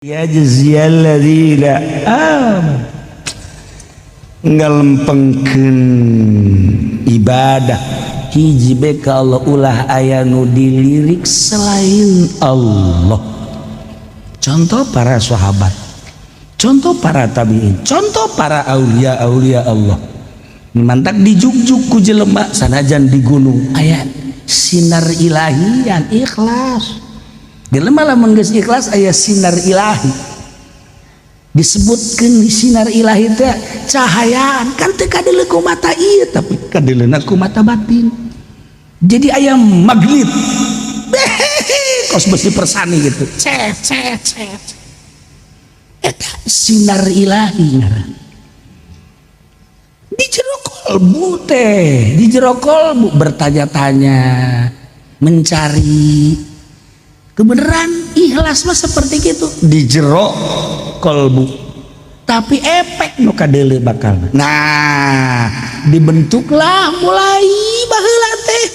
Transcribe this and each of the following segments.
Ya jaziyalladzina ngalempengkeun ibadah hiji beka Allah ulah aya nu dilirik selain Allah. Contoh para sahabat, contoh para tabi'in, contoh para aulia-aulia Allah. Mantak dijuk-juk ku jelema sanajan di gunung aya sinar ilahi yang ikhlas. Jelema lamun geus ikhlas aya sinar ilahi. Disebutkeun sinar ilahi teh cahayaan kan teu kadeuleu ku mata ieu tapi kadeuleuna ku mata batin. Jadi aya magnet. Kos besi persani gitu. Cet. Eta sinar ilahi ngaran. Di jero kolbu teh, di jero kolbu bertanya-tanya, mencari kebenaran. Ikhlas mah seperti gitu di jero kolbu, tapi efek nu kadeuleu bakal nah dibentuklah mulai baheula teh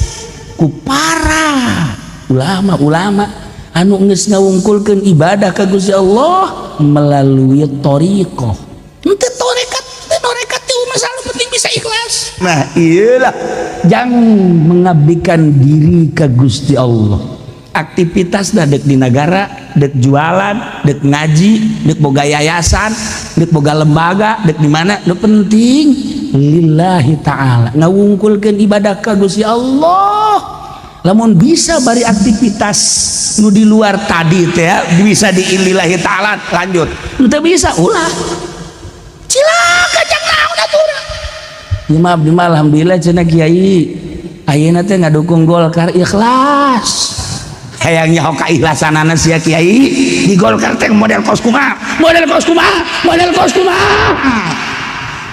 ku para ulama-ulama anu geus ngawungkulkeun ibadah ka Gusti Allah melalui thariqah. Henteu torekat teh masalah penting bisa ikhlas. Nah iyalah jangan mengabdikan diri ka Gusti Allah. Aktivitas dek di negara, dek jualan, dek ngaji, dek boga yayasan, dek boga lembaga, dek di mana, nu penting lillahi ta'ala ngawungkulkeun ibadah ka Gusti Allah. Lamun bisa bari aktivitas nu di luar tadi teh ya, bisa di lillahi ta'ala lanjut. Henteu bisa ulah. Cilaka jang naon aturan. Ya maaf alhamdulillah cenah kiai. Ayeuna teh ngadukung Golkar ikhlas. Hayangnya hoka ikhlasanana sia kiai di Golkar teh model kos kumaha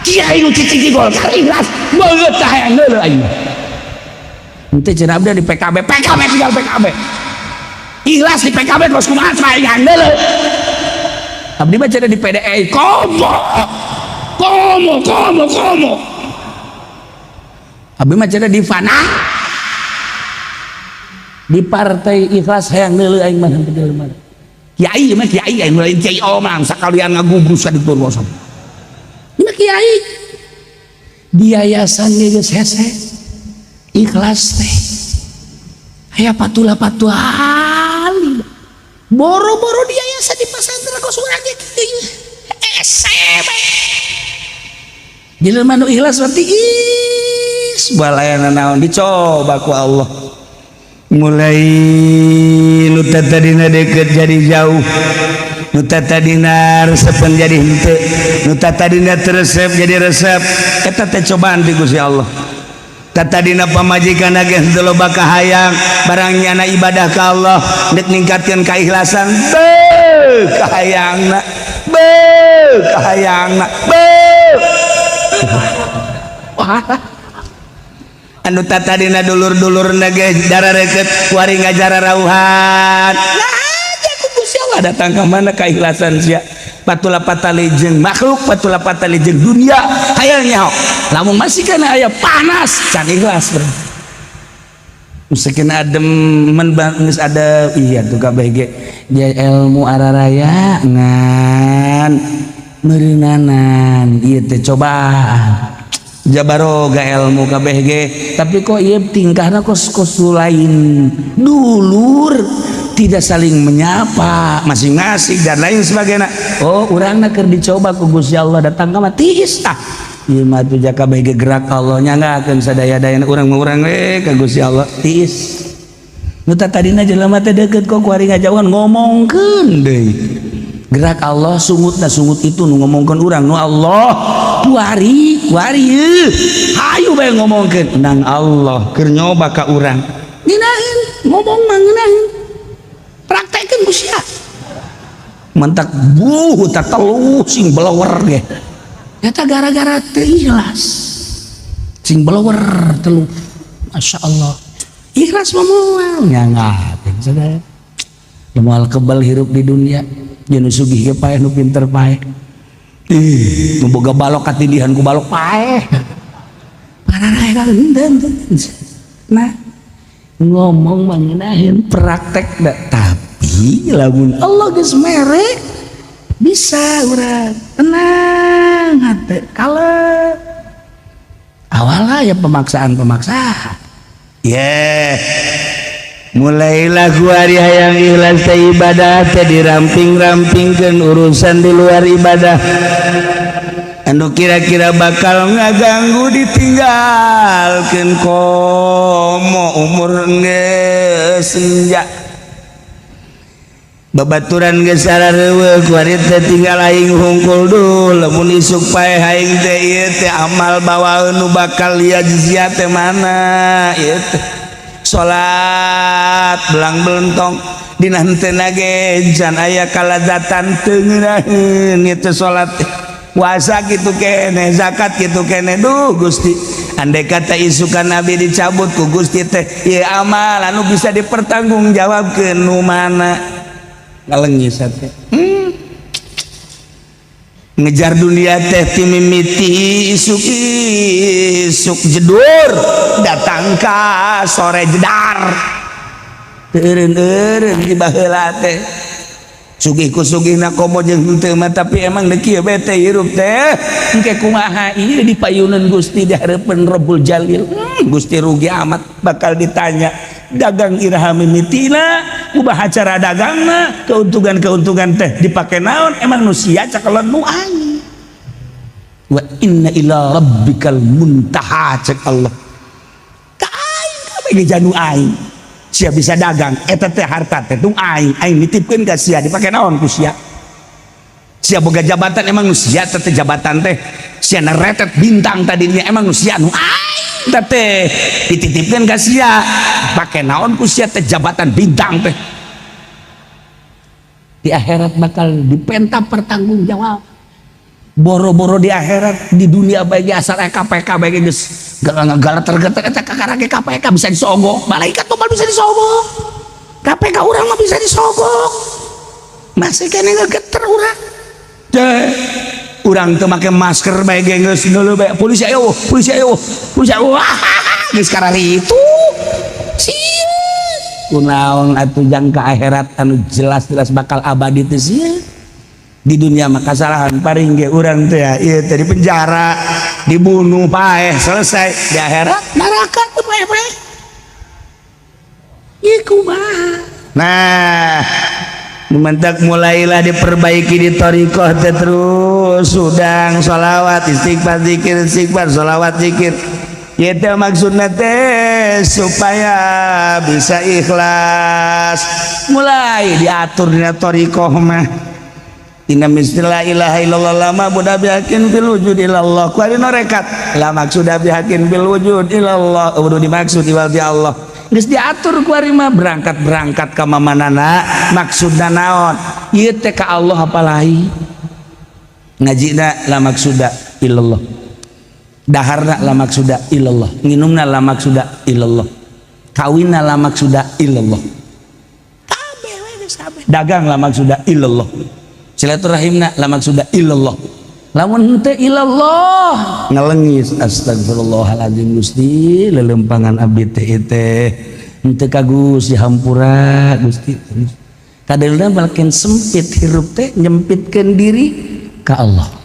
kiai nu cicing di Golkar ikhlas beungeut teh hayang heuleuh ayeuna henteu cenah abdi di PKB tinggal PKB ikhlas di PKB kos kumaha hayang heuleuh abdi mah cenah di PDI komo abdi mah cenah di Fana di partai ikhlas hayang neuleuh aing mah henteu deuleuh kiai mah kiai aing lain kiai omang sakalian ngagugus ka ditu bosok mah kiai di yayasan geus hese ikhlas teh aya patula-patuali boro-boro di yayasan di pesantren kos urang ge kieu hese jelema nu ikhlas berarti balayana naon dicoba ku Allah. Mulai nu tadina deket jadi jauh, nu tadina resepan jadi henteu, nu tadina teresep jadi resep. Eta teh cobaan ti Gusti Allah. Tadina pamajikan ge henteu loba kahayang, barang nyana ibadah ka Allah dek ningkatkeun kaikhlasan, kahayangna. Anu tatadina dulur-dulur nage dara reket kuari ngajara rauhan aja ku Gusti Allah datang ka mana keikhlasan sia patula patali jeung makhluk patula patali jeung dunia hayang nyaho lamun masih kana aya panas can ikhlas bro musikeun adem men geus ada iya tuh kabeh ge dia ilmu araraya ngan meureunanan ieu teh cobaan jabaroga ilmu kabeh ge tapi kok ieu tingkahna kos lain dulur tidak saling menyapa masing-masing dan lain sebagainya. Oh urangna keur dicoba ku Gusti Allah datang ka mah tiis ieu mah tuh kabeh ge gerak Allah nyanggakeun sadaya-dayana urang mah urang we ka Gusti Allah tiis nu tadina jelema teh deukeut kok kuari ngajauhan ngomongkeun deui gerak Allah sungut itu nu ngomongkeun urang nu Allah kuari hayu bae ngomongkeun nang Allah keur nyoba ka urang ngeunaheun ngomong mah ngeunaheun praktekeun ku sia mentak tak telu sing blower ge eta gara-gara teu ikhlas sing blower telu masyaallah ikhlas mah moal nyangakeun sadaya moal kebal hirup di dunia jeung sugih ge paeh nu pinter paeh nu boga balok katindihan ku balok paeh pararae ka nah ngomong mah ngeunaheun praktek da tapi lamun Allah geus mere bisa urang tenang hati kalem awalnya ya pemaksaan mulailah gua hari hayang ikhlas teh ibadah teh diramping-rampingkeun urusan di luar ibadah anu kira-kira bakal ngaganggu ditinggalkeun komo umur geus senja babaturan geus sarareuweuk kuari teh tinggal aing hungkul duh lamun isuk pae aing teh ieu teh amal bawaeun nu bakal liajzia teh mana ieu teh salat belang belentong dina henteu ge jan aya kalazatan teu ngeunaheun ieu teh salat puasa kitu kene zakat kitu kene duh Gusti andai kata isukan Nabi dicabut ku Gusti teh ieu amal anu bisa dipertanggungjawabkeun nu mana ngalengis teh ngejar dunia teh ti mimiti isuk jedur datang ka sore jedar eureun-eureun di baheula teh sugih-kusugihna komo jeung henteu mah tapi emang deuk kieu bete hirup teh engke kumaha ieu dipayuneun Gusti di hareupeun Rabbul Jalil Gusti rugi amat bakal ditanya dagang iraha mimitina ubah acara dagangna keuntungan teh dipake naon emang nu sia cakelan nu aing wa inna ila rabbikal muntaha cek Allah ka aing kabeh janu aing sia bisa dagang eta teh harta teh tung aing nitipkeun ka sia dipake naon ku sia boga jabatan emang nu sia teh jabatan teh sia naretet bintang tadinya emang nu sia nu aing teh dititipkeun ka sia pake naon ku sia teh jabatan bintang teh di akhirat bakal dipenta pertanggung jawab boro-boro di akhirat di dunia bae asal KPK bae geus galater-gater eta kakarake KPK bisa disogok malaikat mah bisa disogok KPK urang mah bisa disogok masih kene geter urang teh urang teu make masker bae geus neuleuh bae polisi ayo geus kararitu kunaon atuh jang ka akhirat anu jelas-jelas bakal abadi teh sia di dunia mah kasalahan paring ge urang teh ya ieu teh di penjara dibunuh paeh selesai di akhirat neraka teu paeh ieu kumaha nah mentak mulailah diperbaiki di thariqah teh terus sudang sholawat istighfar zikir sholawat zikir itu maksudnya teh supaya bisa ikhlas mulai diatur dina thariqah mah inna la ilaha illallah lama budak bihakin bil wujud ilallah ku ari norekat la maksud bihakin bil wujud ilallah kudu dimaksud iwalti Allah geus diatur ku ari mah berangkat ka mamanana maksudna naon ieu teh ka Allah apalahi ngajina la maksuda illallah daharna la maksuda illallah nginumna la maksuda illallah kawinna la maksuda illallah kabeh we geus kabeh dagang la maksuda illallah silaturahimna la maksuda illallah lamun teu illallah ngalengis astagfirullahaladzim Gusti lelempangan abdi teh teh henteu ka Gusti hampura Gusti kadeulna balkeun sempit hirup teh nyempitkeun diri ka Allah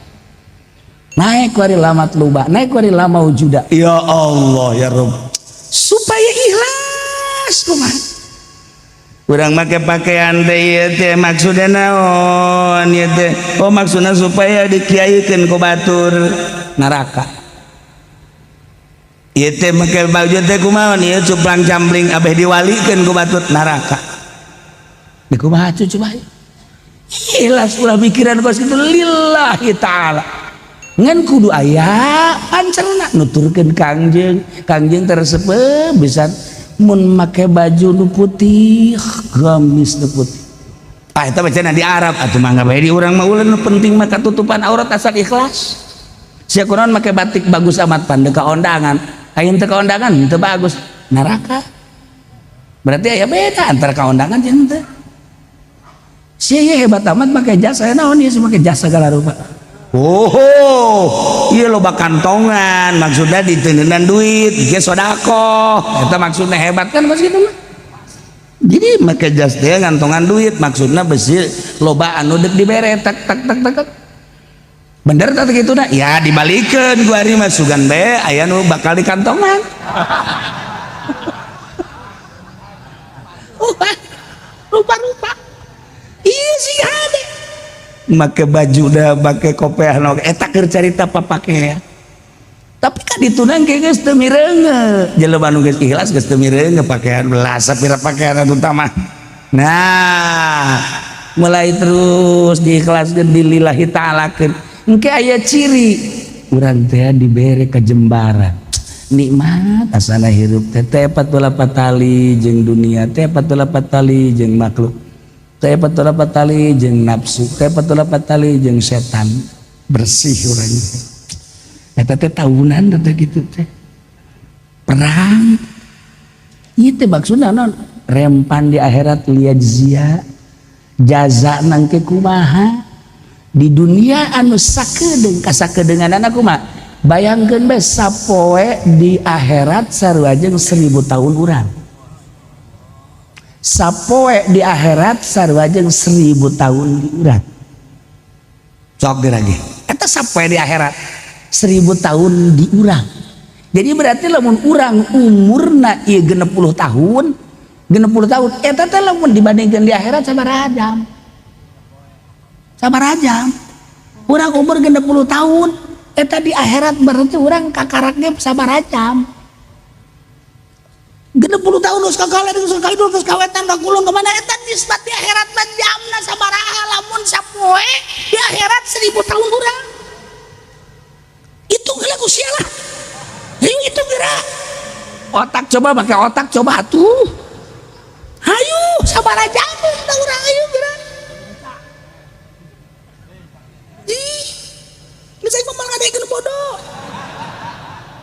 naik wari lamat luba naik wari lama wujuda ya Allah ya Rabb supaya ikhlas kumaha urang make pakaian teh ieu teh maksudna naon ieu teh oh maksudna supaya dikiayekeun ku batur neraka ieu teh make baju teh kumaha ieu cuplang cambling abeh diwalikeun ku batur neraka di kumaha coba ikhlas ulah pikiran kos kitu lillahi taala ngan kudu aya pancelna nuturkeun kangjeng tersebut bisa mun make baju nu putih gamis nu putih eta bacana di Arab atuh mangga bae di urang mah ulah nu penting mah katutupan aurat asal ikhlas sia kunaon make batik bagus amat pande ka ondangan ayeun teu ka ondangan teu bagus neraka berarti aya beda antara ka ondangan jeung teu sia hebat amat make jasa naon ieu make jasa segala rupa oh iya loba kantongan maksudnya diteuneunnan duit ge sodako eta maksudnya hebat kan mas gitu mah Jadi make jas teh ngantongan duit maksudna besi loba anu dek dibere tak tak tak tak tak. Bener tak gitu nah ya dibalikeun gua ari mah sugan bae aya nu bakal di kantongan. Rupa-rupa iya sih ada make baju dah make kopiah eta keur carita papake. Tapi kan ditunang kayak geus teu mireunge jelema nu geus ikhlas geus teu mireunge pakaian belas sapira pakaian utama. Nah mulai terus diikhlaskeun dilillahi ta'alakeun engke aya ciri urang teh dibere kajembaran nikmat asana hirup teh teh patulapat tali jeung dunia teh patulapat tali jeung makhluk teh patulapat tali jeung nafsu teh patulapat tali jeung setan bersih urang teh. Eta teh tahunan teh gitu teh. Perang. Ieu teh maksudna naon? Rempan di akhirat liyajzia jaza nangke kumaha. Di dunia anu sakedeung ka sakedeunanan kumaha? Bayangkeun bae sapoe di akhirat sarua jeung 1000 tahun urang. Sapoe di akhirat sarua jeung 1000 tahun di urang. Sok gerage. Eta sapoe di akhirat 1000 tahun di urang. Jadi berarti lamun urang umurna ieu 60 tahun 60 tahun eta teh lamun dibandingkeun di akhirat sabaraha jam. Sabaraha jam. Urang umur 60 tahun eta di akhirat berarti urang kakaraknya sabaraha jam. 60 tahun geus kakala geus kakidul geus kawetan ka kulon ka mana eta nisbat di akhirat mah jamna sabaraha lamun sapoe di akhirat 1000 tahun urang. Itu gila kusialah ayo itu gerak otak coba pakai otak coba tuh ayo sabar aja kita urang ayo gerak ih bisa ngomong ngadekeun bodoh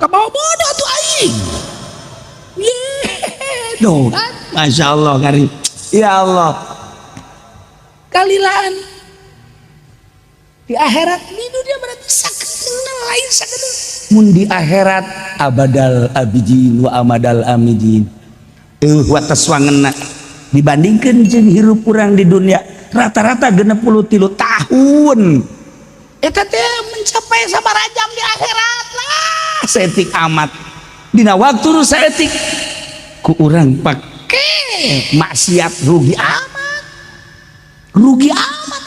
kabawa bodoh tuh aing doh Masya Allah karim ya Allah kalilan di akhirat di dunia berarti sakit lain sakit mun di akhirat abadal abidin wa amadal amidin wates wangeuna dibandingkeun jeung hirup urang di dunia rata-rata 63 tahun eta teh mencapai sabaraha jam di akhirat lah saeutik amat dina waktu nu saeutik ku urang pake maksiat rugi amat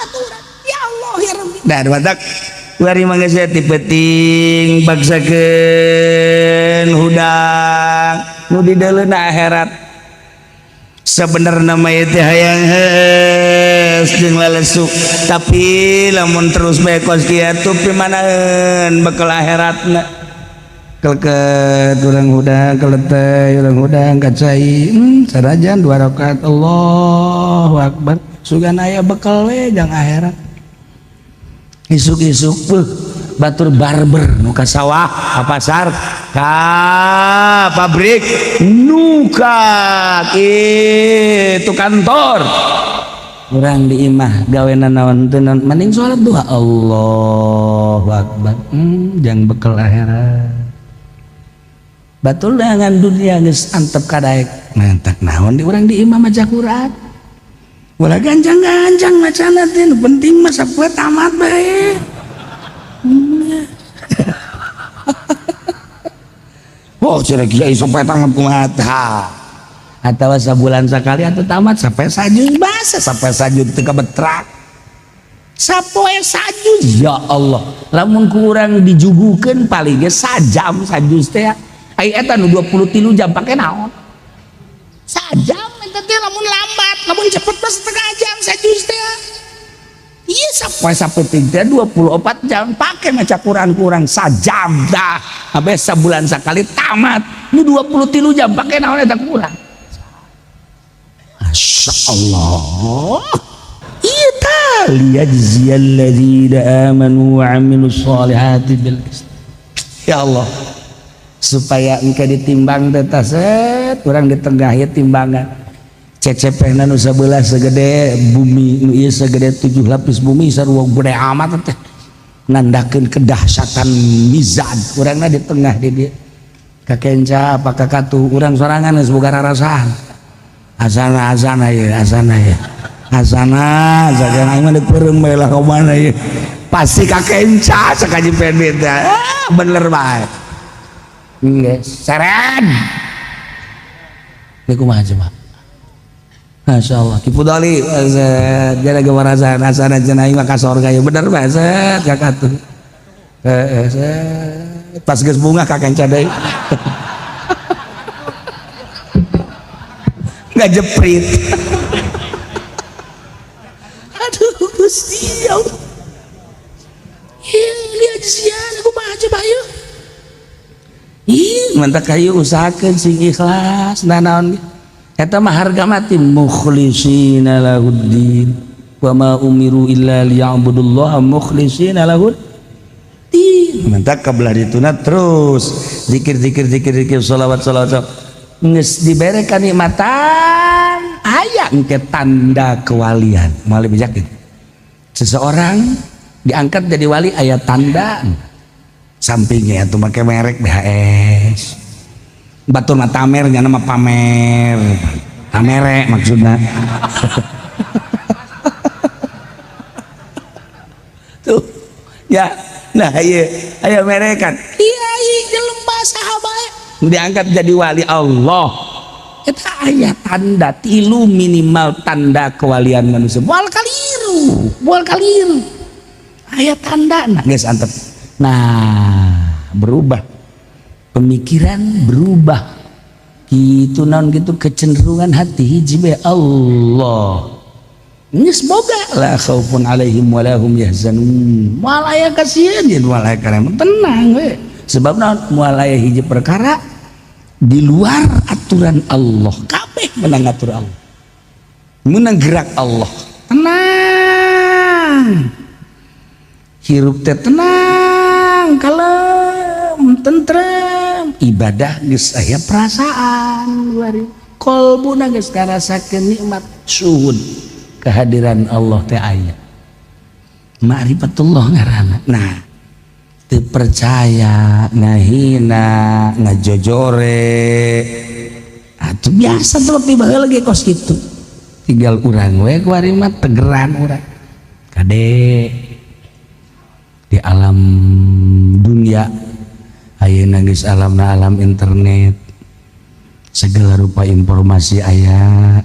atuh urang ya Allah ya Rabbi dah badak wari mangga saya tipeting bagsakeun hudang nu di deuleuna akhirat sabenerna mah teh hayang heus jeung lalesuk tapi lamun terus bae kos kieu pimanaeun bekal akhiratna keleket urang hudang keleteh urang hudang kacai sarajan 2 rakaat Allahu Akbar sugan aya bekal we jang akhirat isuk-isuk batur barber nu ka sawah ka pasar ka pabrik nu ka kitu kantor urang di imah gawena naon teu naon mending salat duha Allahu Akbar jang bekal akhirat batul dengan dunia geus antep kadaek mantak naon di urang di imah maca Quran wala ganjang-ganjang macana teh nu penting mah sapoe tamat bae. Oh cenah kiai sapoe tamat kumaha tah. Atawa sabulan sakali atuh tamat sapoe sajuz basa sapoe sajuz teu kabetrak. Sapoe sajuz ya Allah. Lamun ku urang dijugukeun paling ge sajam sajuz teh. Ai eta nu 23 jam pake naon? Sajam eta teh lamun lambat, lamun cepet mah setengah jam sajuz teh. Iya sampai sapeting teh 24 jam pake maca Quran kurang sajam dah. Habis sabulan sakali tamat. Nu 23 jam pake naon eta kurang. Masya Allah. Iya tah liyajziyal ladzina amanu wa amilus solihati bil qist. Ya Allah. Supaya engke ditimbang teh set urang di tengah ieu timbangan cecepehna nu sabelah segede bumi nu ieu segede 7 lapis bumi sarua gede amat teh nandakeun kedahsyatan mizan urangna di tengah di dieu kakenca apa kakatu urang sorangan geus boga rarasan Asana ya jangan aing mah deureum bae lah komana ya pasti kakenca sakaji pendit bener bae geus seren niku mah coba Masya Allah Kipu Doli jadi gambar asana cenah aing mah ka sorga ya bener bae set kakatuh pas geus bunga kakenca deui nggak jeprit aduh Gusti Allah lihat sian aku baca bayu mantap kayu usahakan sing ikhlas nah naon eta mah harga mati mukhlishina lahuddin wa ma umiru illa liya'budullaha mukhlishina lahuddin mantap kabelah dituna terus zikir sholawat nges diberi kenikmatan aya engke tanda kewalian malih bijakeun seseorang diangkat jadi wali aya tanda sampingnya itu make merek BHS batur mah tamer nya nama pamer tamere maksudna tuh ya nah aya merekan iya jelema sahabat diangkat jadi wali Allah eta aya tanda tilu minimal tanda kewalian manusia moal kaliru aya tanda nah geus antep nah berubah pemikiran berubah gitu naon gitu kecenderungan hati hiji bae Allah geus boga la khaufun alaihim wa lahum yahzanun moal aya kasieun yen moal aya karema tenang we sebab naon moal aya hiji perkara di luar aturan Allah kabeh menang atur Allah menang gerak Allah tenang hirup teh tenang kalem tentrem ibadah geus aya perasaan bari kolbuna geus ngarasakeun nikmat syuhud kehadiran Allah teh aya ma'rifatullah ngaranna nah teu percaya ngahina ngajojore atuh biasa tuh tapi baheula ge kos kitu tinggal urang we kuari mah tegeran urang kade di alam dunia ayeuna geus alamna alam internet segala rupa informasi aya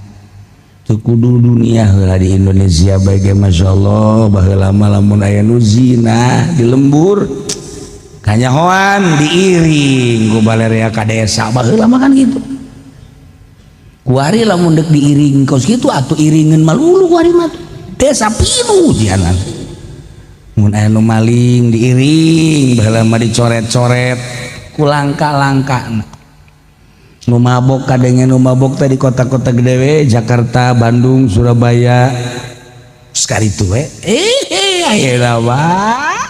teu kudu dunia heula di Indonesia bae ge masyaallah baheula mah lamun aya nu zina di lembur kanyahoan diiring ku balerea ka desa baheula mah kan gitu kuari lamun deuk diiring kos kitu atuh iringeun malulu kuari mah desa pinuh jianan mun aya nu maling diiring baheula mah dicoret-coret ku langka-langkana nu mabok kadenge nu mabok teh di kota-kota gede we Jakarta, Bandung, Surabaya sekalitu we ayeuna mah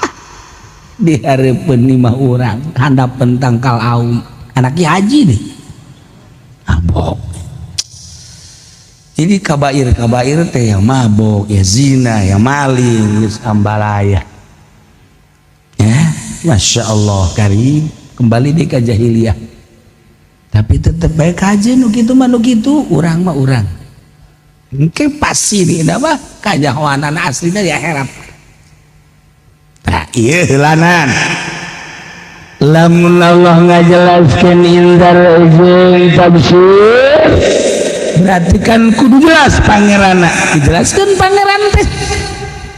dihareupeun 5 urang handapeun tangkal awi anak Ki Haji deh mabok jadi kabair teh yang mabok ya zina ya maling geus ambalaya ya Masya Allah karim kembali di ka jahiliyah tapi tetep baik aja nu kitu mah nu kitu urang mah urang engke pasti nih mah kajahoanan aslina di akhirat nah ieu heulanan lamun Allah ngajelaskeun indar jeung tafsir berarti kan kudu jelas pangeranna dijelaskeun pangeran teh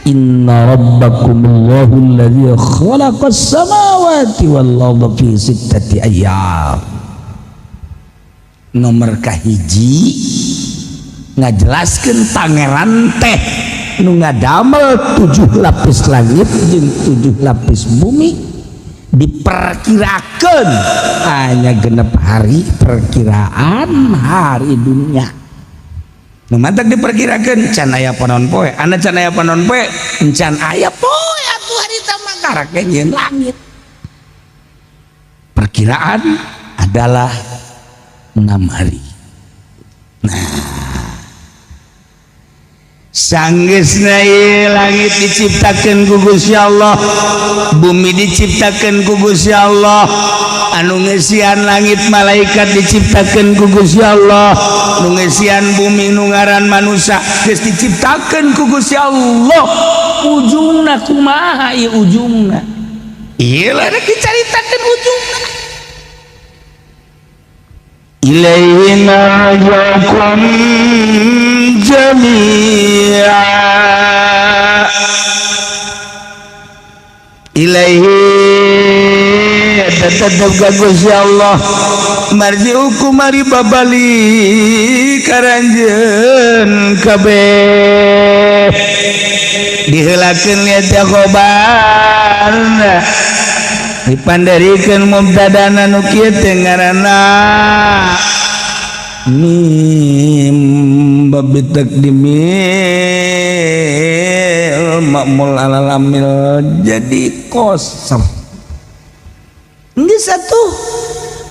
inna rabbakumullahu alladzi khalaqas samawati wal arda fi sittati ayyam nomor kahiji ngajelaskeun pangeran teh nu ngadamel 7 lapis langit jeung 7 lapis bumi diperkirakeun hanya genep hari perkiraan hari dunia nu mantak diperkirakeun can aya panon poe ana can aya panon poe encan aya poe atuh harita mah karake nyeun langit perkiraan adalah 6 hari nah Sanggeusna ieu langit diciptakeun ku Gusti Allah, bumi diciptakeun ku Gusti Allah, anu ngeusian langit malaikat diciptakeun ku Gusti Allah, nu ngeusian bumi nu ngaran manusia geus diciptakeun ku Gusti Allah. Ujungna kumaha ieu ujungna? Ieu lah dicaritakeun ujungna. Ilaihi marji'ukum jami'a, ilaihi tetep ka Gusti Allah marji'ukum ari babalik karanjeun kabeh diheulakeun liat khobarna dipandarikeun mubtadana nu kieu teh ngaranna mim babi takdimil ma'mul alalamil jadi kosong. Ini satu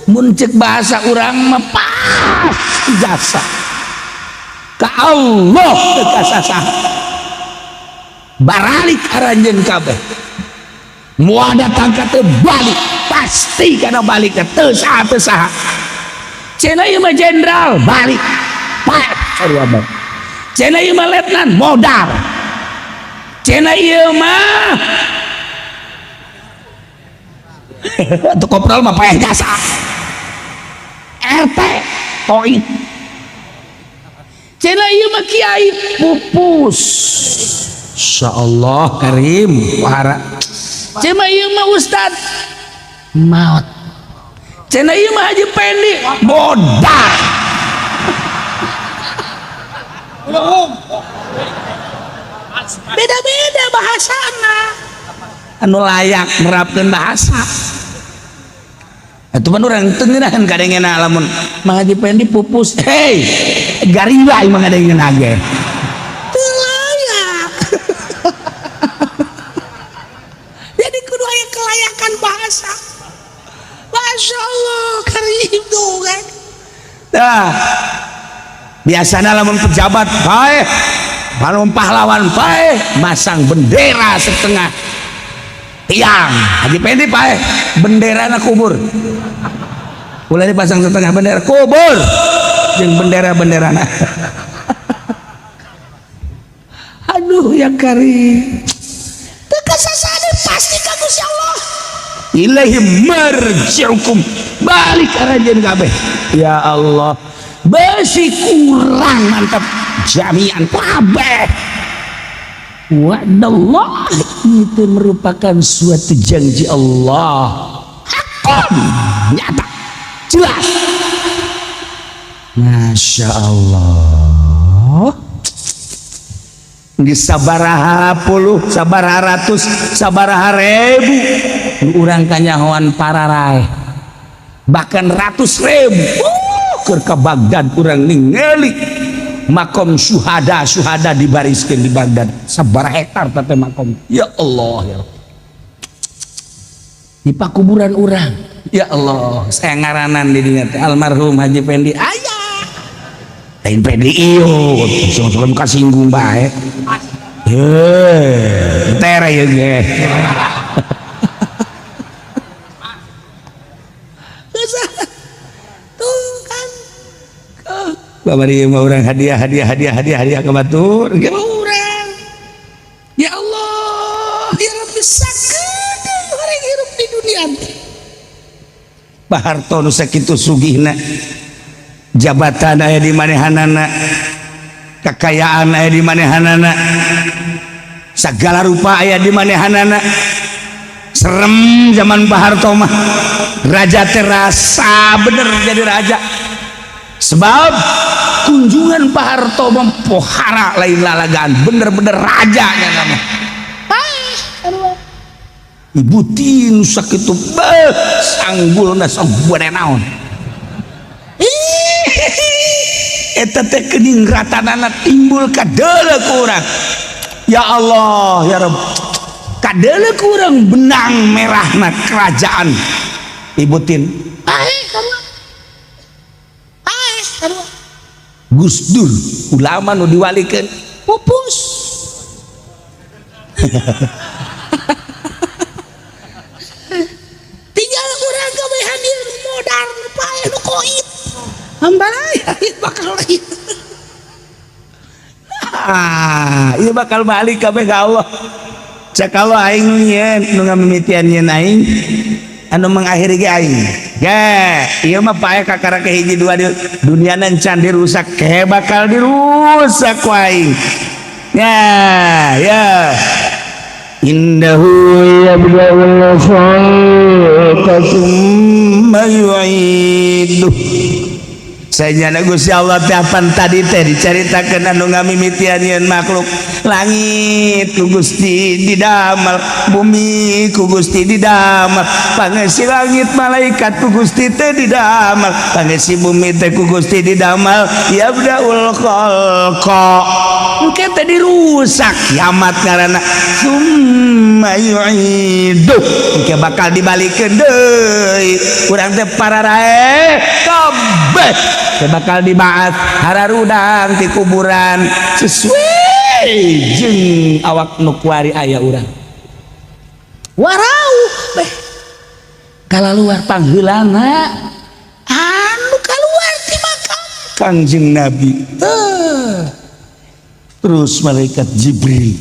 mun ceuk bahasa urang mah pas jasa ka Allah teu kasasaha baralik aranjeun kabeh moal datang ka teu balik pasti kana balik teu saha cenah ieu mah jenderal balik pak sarua mah cenah ieu mah letnan modal cenah ieu mah tuh kopral mah payah jasa RT poin cenah ieu mah kiai pupus insyaallah karim wahara cenah ieu mah ustad maot cenah ieu mah haji pendi bodak beda-beda bahasana anu layak nerapkeun bahasa. Atuh pan urang teu ngeunaheun kadengena lamun Mang Haji Pendi pupus hei gariba ieu mah kadengena ge teu layak. Jadi kudu aya kelayakan bahasa. Masya Allah karim tuh kan. Nah biasana lamun pejabat bae lamun pahlawan bae masang bendera setengah tiang. Haji Pendi pae benderana kubur ulah dipasang setengah bendera kubur jeung bendera-benderana. Aduh ya karim teu kasasana pasti ka Gusti Allah. Ilaihi marji'ukum balik aranjeun kabeh ya Allah besi kurang mantap jami'an kabeh. Wa'dallah itu merupakan suatu janji Allah hakun nyata jelas. Masya Allah di sabaraha puluh sabaraha ratus sabaraha ribu urang kanyahoan pararai bahkan ratus ribu keur ka Baghdad urang ningali makom syuhada dibariskeun di Baghdad sabaraha hektar teh makom ya Allah ya Allah. Di pakuburan urang ya Allah saya ngaranan di dinya teh almarhum Haji Pendi aya lain Pendi ieu sung-sung kasinggung bae heuh tere ieu ge Bari mah urang hadiah ke batur ge urang ya Allah ya Rabbi sakeun urang hirup di dunia Pak Harto nu sakitu sugihna jabatan aya di manehanana kekayaan aya di manehanana sagala rupa aya di manehanana serem zaman Pak Harto mah raja terasa bener jadi raja sebab kunjungan Pak Harto mempohara lain lalagaan bener-bener rajanya nama ibu tin sakitu sanggulna sok buat naon eta teh kening ratanana timbul kadeuleu ku urang ya Allah ya Rabb kadeuleu ku urang benang merahna kerajaan ibu tin Gus Dur ulama nu diwalikeun pupus. Tinggal urang gawehan ieu nu modal nu paeh nu koit. Hambalaya ieu bakal lain. Ieu bakal balik kabeh ka Allah. Sakalo aing nu nyeun nu ngamimitian nyeun aing anu mengakhiri ge aing. Ieu mah paeh kakara ke hiji dua duniana can dirusak ke bakal dirusak ku aing. Ya. Indahu yabda'ul khalqa tsumma yu'iduh. Saenyana Gusti Allah teh apan tadi teh dicaritakeun anu ngamimitian yeun makhluk. Langit ku Gusti didamel, bumi ku Gusti didamel, pangesi langit malaikat ku Gusti teh didamel, pangesi bumi teh ku Gusti didamel. Yabda'ul khalqa engke teh dirusak kiamat ngaranna summa yu'iduh engke bakal dibalikeun deui. Urang teh pararae kabeh teh bakal dibaat hararudang di kuburan sesuai jeung awak nu kuari aya urang. Warau beh kalaluar pangheulana anu kaluar ti makam Kangjeng Nabi. Terus malaikat Jibril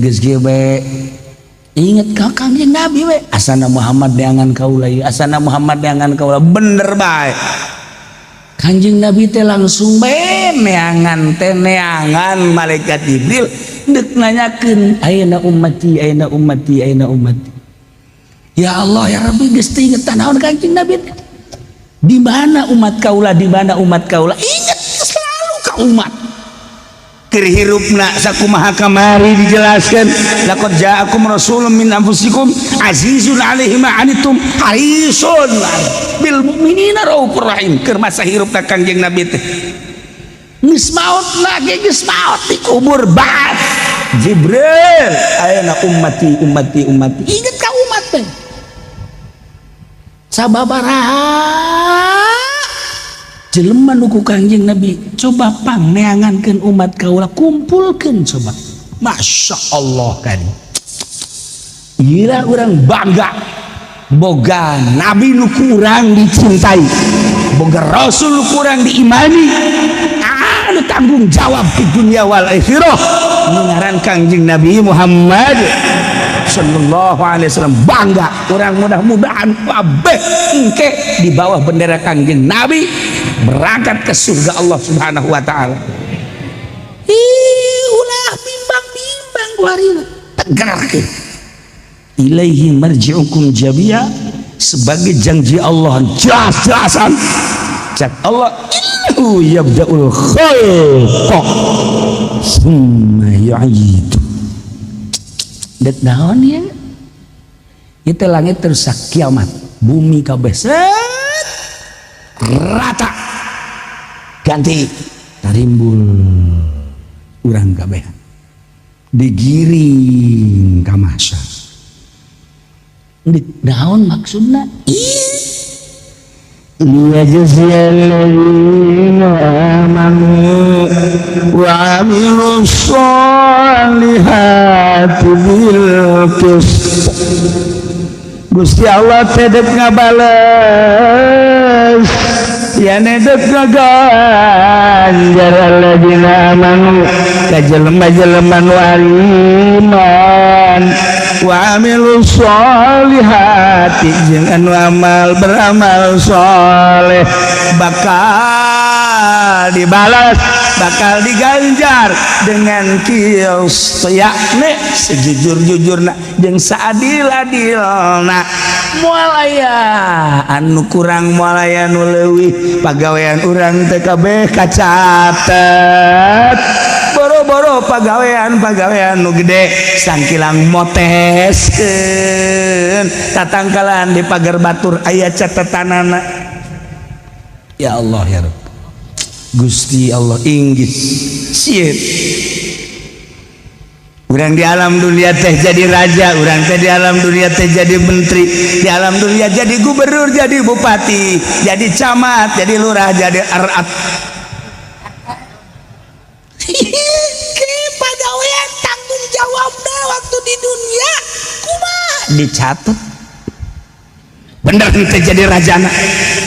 geus kieu bae inget ka Kangjeng Nabi we asana Muhammad neangan kaula ieu asana Muhammad neangan kaula bener bae. Kangjeng Nabi teh langsung bae neangan malaikat Jibril deuk nanyakeun ayeuna ummati ayeuna ummati ayeuna ummati. Ya Allah ya Rabbi geus teu inget naon Kangjeng Nabi di mana umat kaula di mana umat kaula inget selalu ka umat. Keur hirupna sakumaha kamari dijelaskeun laqad ja'akum rasulun min anfusikum azizun 'alaihi ma 'anittum harisun bil mu'minina raufur rahim. Keur masa hirupna Kangjeng Nabi teh geus maot lagi geus maot dikubur baat Jibril ayeuna ummati ummati ummati inget ka umat teh sababaraha jelema nu ku Kangjeng Nabi coba pang neangankeun umat kaula kumpulkeun coba. Masya Allah kan ira urang bangga boga nabi nu kurang dicintai boga rasul nu kurang diimani anu tanggung jawab di dunia wal akhirah nu ngaran Kangjeng Nabi Muhammad sallallahu alaihi wasallam. Bangga urang mudah-mudahan kabeh engke di bawah bendera Kangjeng Nabi berangkat ke surga Allah Subhanahu wa taala. Ulah bimbang-bimbang kuarina tegarkeun ilaihi marji'ukum jami'a sebagai janji Allah jelas-jelasan cak Allah innahu yabda'ul khalqa summa yu'idu. Dek naon ya itu langit terus kiamat bumi kabeh set rata ganti tarimbul urang kabeh digiring ka mahsyar. Dek naon maksudna liyajziyalladzina amanu wa 'amilus sholihati bil qist. Gusti Allah teh deuk ngabales ya nedek ngaganjar alladzina amanu ka jelema-jelema nu iman wa amilus sholihati jeung anu beramal soleh bakal dibalas bakal diganjar dengan qist yakni sejujur-jujurna jeung saadil-adilna. Moal aya anu kurang moal aya nu leuwih pagawean urang teh kabeh kacatet boro-boro pagawean nu gede sangkilang moteskeun tatangkalan di pagar batur aya catetanana. Ya Allah ya Rabb Gusti Allah inggih sieun urang di alam dunia teh jadi raja, urang teh di alam dunia teh jadi menteri, di alam dunia jadi gubernur, jadi bupati, jadi camat, jadi lurah, jadi arat. dicatat. Bener ente jadi rajana,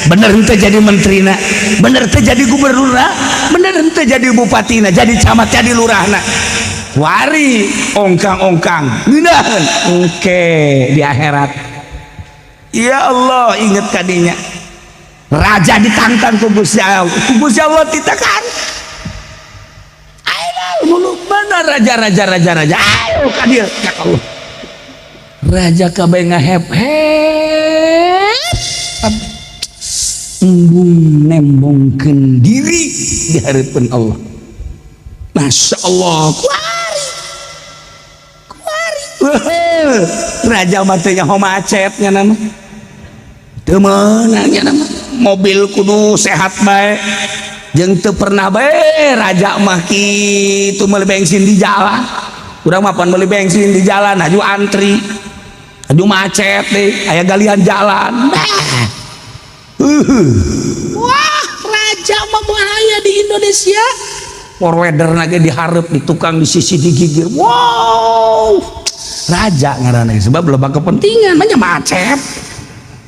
bener ente jadi menterina, bener ente jadi gubernurna, bener ente jadi bupatina, jadi camat, jadi lurahna. Wari ongkang-ongkang gindahan oke di akhirat. Ya Allah, inget kadinya raja ditantang ku Gusti Allah titakan. Ayo dulu mana raja ayo kadir ka Allah. Raja kabeh ngahep-hep embung nembongkeun diri di hareupeun Allah. Masya Allah, raja matanya homacetnya nama temenannya nama mobil kudu sehat baik jeung teu pernah bae raja mah kitu meuli bensin di jalan. Urang mah pan meuli bensin di jalan aju antri aju macet deh aya galian jalan. Wah raja mah bahaya di Indonesia. Forwarder lagi diharap di tukang di sisi digigir. Wow, raja ngaranna sebab loba kepentingan banyak macet.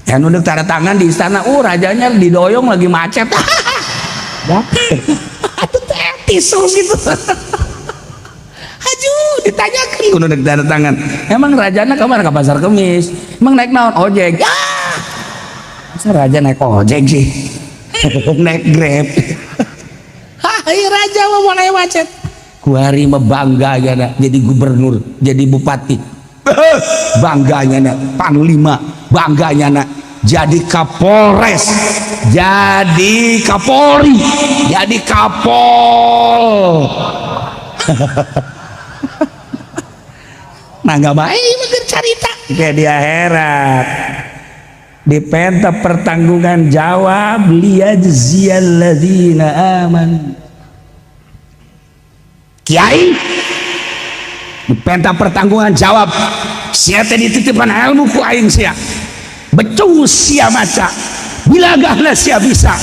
Ya nunduk tanda tangan di istana, rajanya didoyong lagi macet. Atuh tisul gitu. Aju ditanyakan kudu nunduk tanda tangan. Emang rajana kemana ke pasar Kemis? Emang naik naon? Ojek. Masa raja naik ojek sih? Naik Grab. Hai raja mau naik macet. Kuari mah bangga ya nak jadi gubernur, jadi bupati. Bangganya nak panglima, bangganya nak jadi kapolres, jadi kapolri, jadi kapol. Nah nggak baik makin cerita kayak di akhirat. Di penta pertanggungan jawab liyajziyal ladzina aman. Kiai di penta pertanggungan jawab sia teh dititipan ilmu ku aing sia becung sia maca bilagahna sia bisa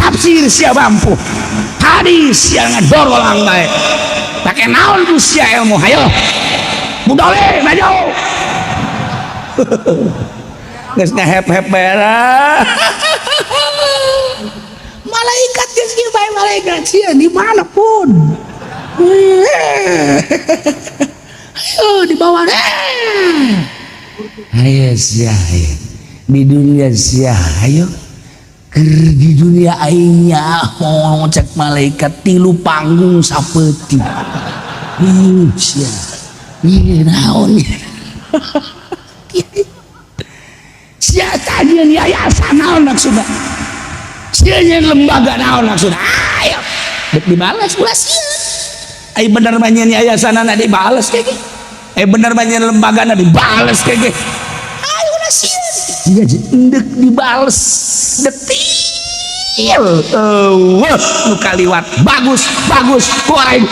tafsir sia mampu hadis sia ngadorolang bae pake naon ku sia ilmu hayo budale maju geus ngahep-hep beara malaikat geus kieu bae malaikat sia di mana pun. Ayo di bawah ayo sia di dunia sia ayo di dunia aingnya mau cek malaikat tilu panggung sapeuti sia ieu naon sia tanya yayasan naon maksudna sia lembaga naon maksudna ayo dibalas ulah sia. Ay bener banyak yayasan anak dibales kayak gitu. Bener banyak lembaga anak dibales kayak gitu. Ayo udah sih. Iya ndek dibales detil. Lu kaliwat bagus goreng.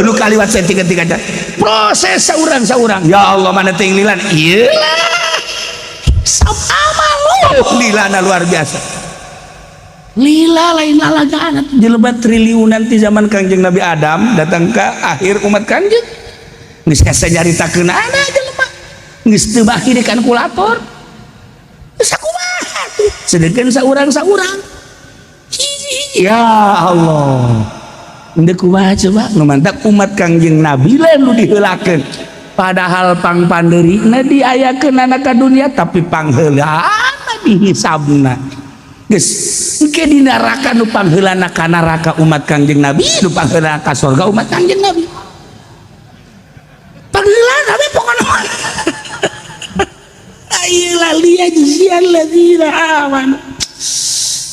Lu kaliwat tiga proses saurang. Ya Allah mana tinglilan. Iyalah. Sama lu lilana luar biasa. Lila lain lalagaan jelema triliunan di zaman Kangjeng Nabi Adam datang ke akhir umat Kangjeng geus sajaritakeun ana jelema geus teu baki di kalkulator geus sakumaha tuh sedengkeun saurang ya Allah endeu kumaha coba nu mantap umat Kangjeng Nabi lalu diheulakeun padahal pang pandeurina diayakeun ana ka dunia tapi pangheulaana dihisabna geus engke di neraka nu pangheulana ka neraka umat Kangjeng Nabi nu pangheulana ka surga umat Kangjeng Nabi pangheulana we pokona ayeuna liyajziyal ladzina amanu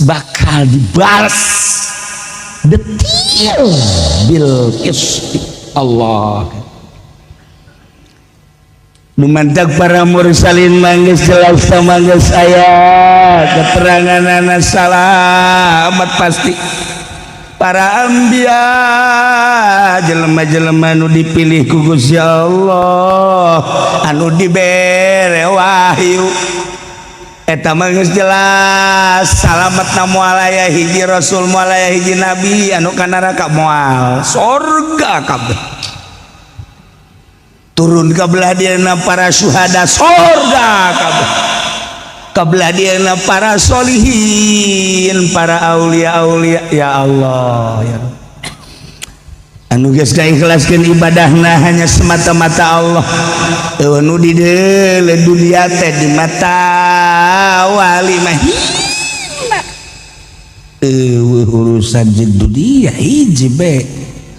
bakal dibalas detil bil qisti Allah. Numantak para mursalin manggeus jelas sama geus aya keteranganana salamet pasti para anbiya jelema-jelema nu dipilih ku Gusti Allah anu dibere wahyu eta mah geus jelas salametna moal aya hiji rasul moal aya hiji nabi anu ka neraka moal surga kabeh turun ke beladiana para syuhada surga kabeh, ke beladiana para solihin, para aulia-aulia. Ya Allah ya Rabb, anu geus ikhlaskeun ibadahna hanya semata-mata Allah. Nu di dunia teh di mata wali mah urusan di dunia hiji be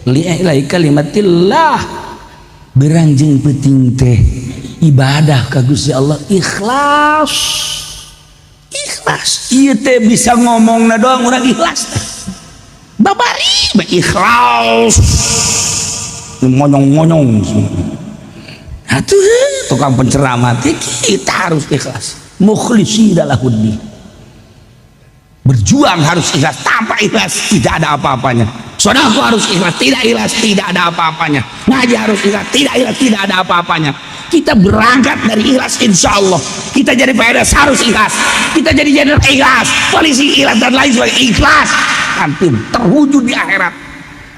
li'ilai kalimatillah, beranjing penting teh ibadah ka Gusti Allah ikhlas. Ikhlas ieu teh bisa ngomongna doang urang ikhlas teh babari ikhlas ngonyong-ngonyong. Atuh tukang penceramah kita harus ikhlas, mukhlishina lahuddin, berjuang harus ikhlas. Tanpa ikhlas tidak ada apa-apanya. Sedekah harus ikhlas, tidak ikhlas tidak ada apa-apanya. Ngaji harus ikhlas, tidak ikhlas tidak ada apa-apanya. Kita berangkat dari ikhlas, insya Allah kita jadi PNS harus ikhlas, kita jadi jenderal ikhlas, polisi ikhlas dan lain sebagainya ikhlas, nanti terwujud di akhirat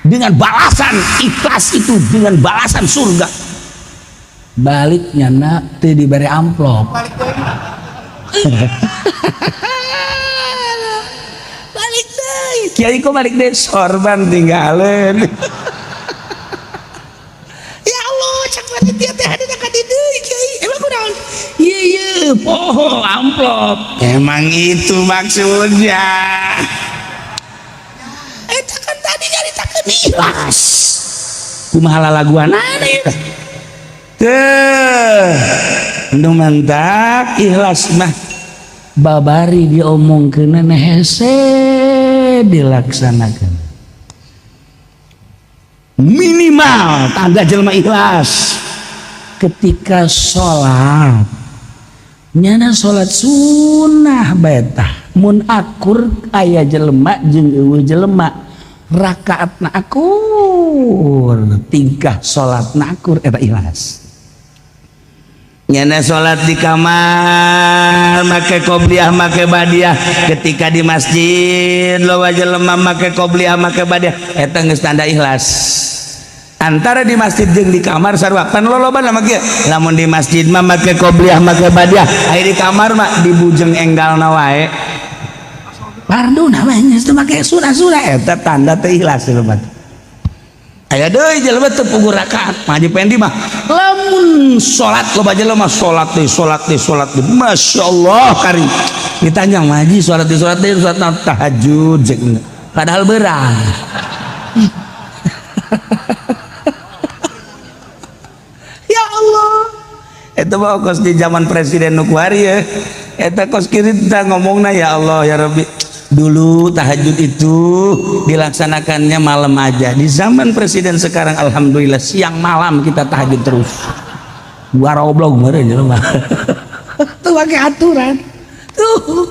dengan balasan ikhlas itu, dengan balasan surga. Baliknya nak teu diberi amplop. Balik deh kiai kok balik deh sorban tinggalin. Ya Allah cak panitia teh hadir ka dieu kiai emang kunaon? Iya poho amplop. Emang itu maksudnya. Eta kan tadi nyaritakeun ikhlas. Kumaha lalaguan aneh. Nu mantak ikhlas mah babari diomongkeun hese dilaksanakan. Minimal tanda jelema ikhlas ketika sholat nyana sholat sunnah betah mun akur aya jelema jeung eueuh jelema rakaatna akur tingkah sholatna akur eta ikhlas. Nyana sholat di kamar make qobliyah make badiah, ketika di masjid lo jelema make qobliyah make badiah eta geus tanda ikhlas. Antara di masjid jeung di kamar sarua pan loloban mah kieu, lamun di masjid mah make qobliyah make badiah, aya di kamar mah dibujeng enggalna wae parduna mah geus teu make sunah-sunah eta tanda teh ikhlas jelema. Aya deui jelema teu puguh rakaat mah pendi mah lamun salat loba jelema salat deui masyaallah karing ditanya maji salat deui salat tahajud cek padahal beurang. Ya Allah eta mah kos di zaman presiden nu kuari ya eta kos kirinta ngomongna ya Allah ya Rabbi. Dulu tahajud itu dilaksanakannya malam aja. Di zaman presiden sekarang alhamdulillah siang malam kita tahajud terus. Gua roblog meureun jelema. Tuh pakai aturan. Tuh.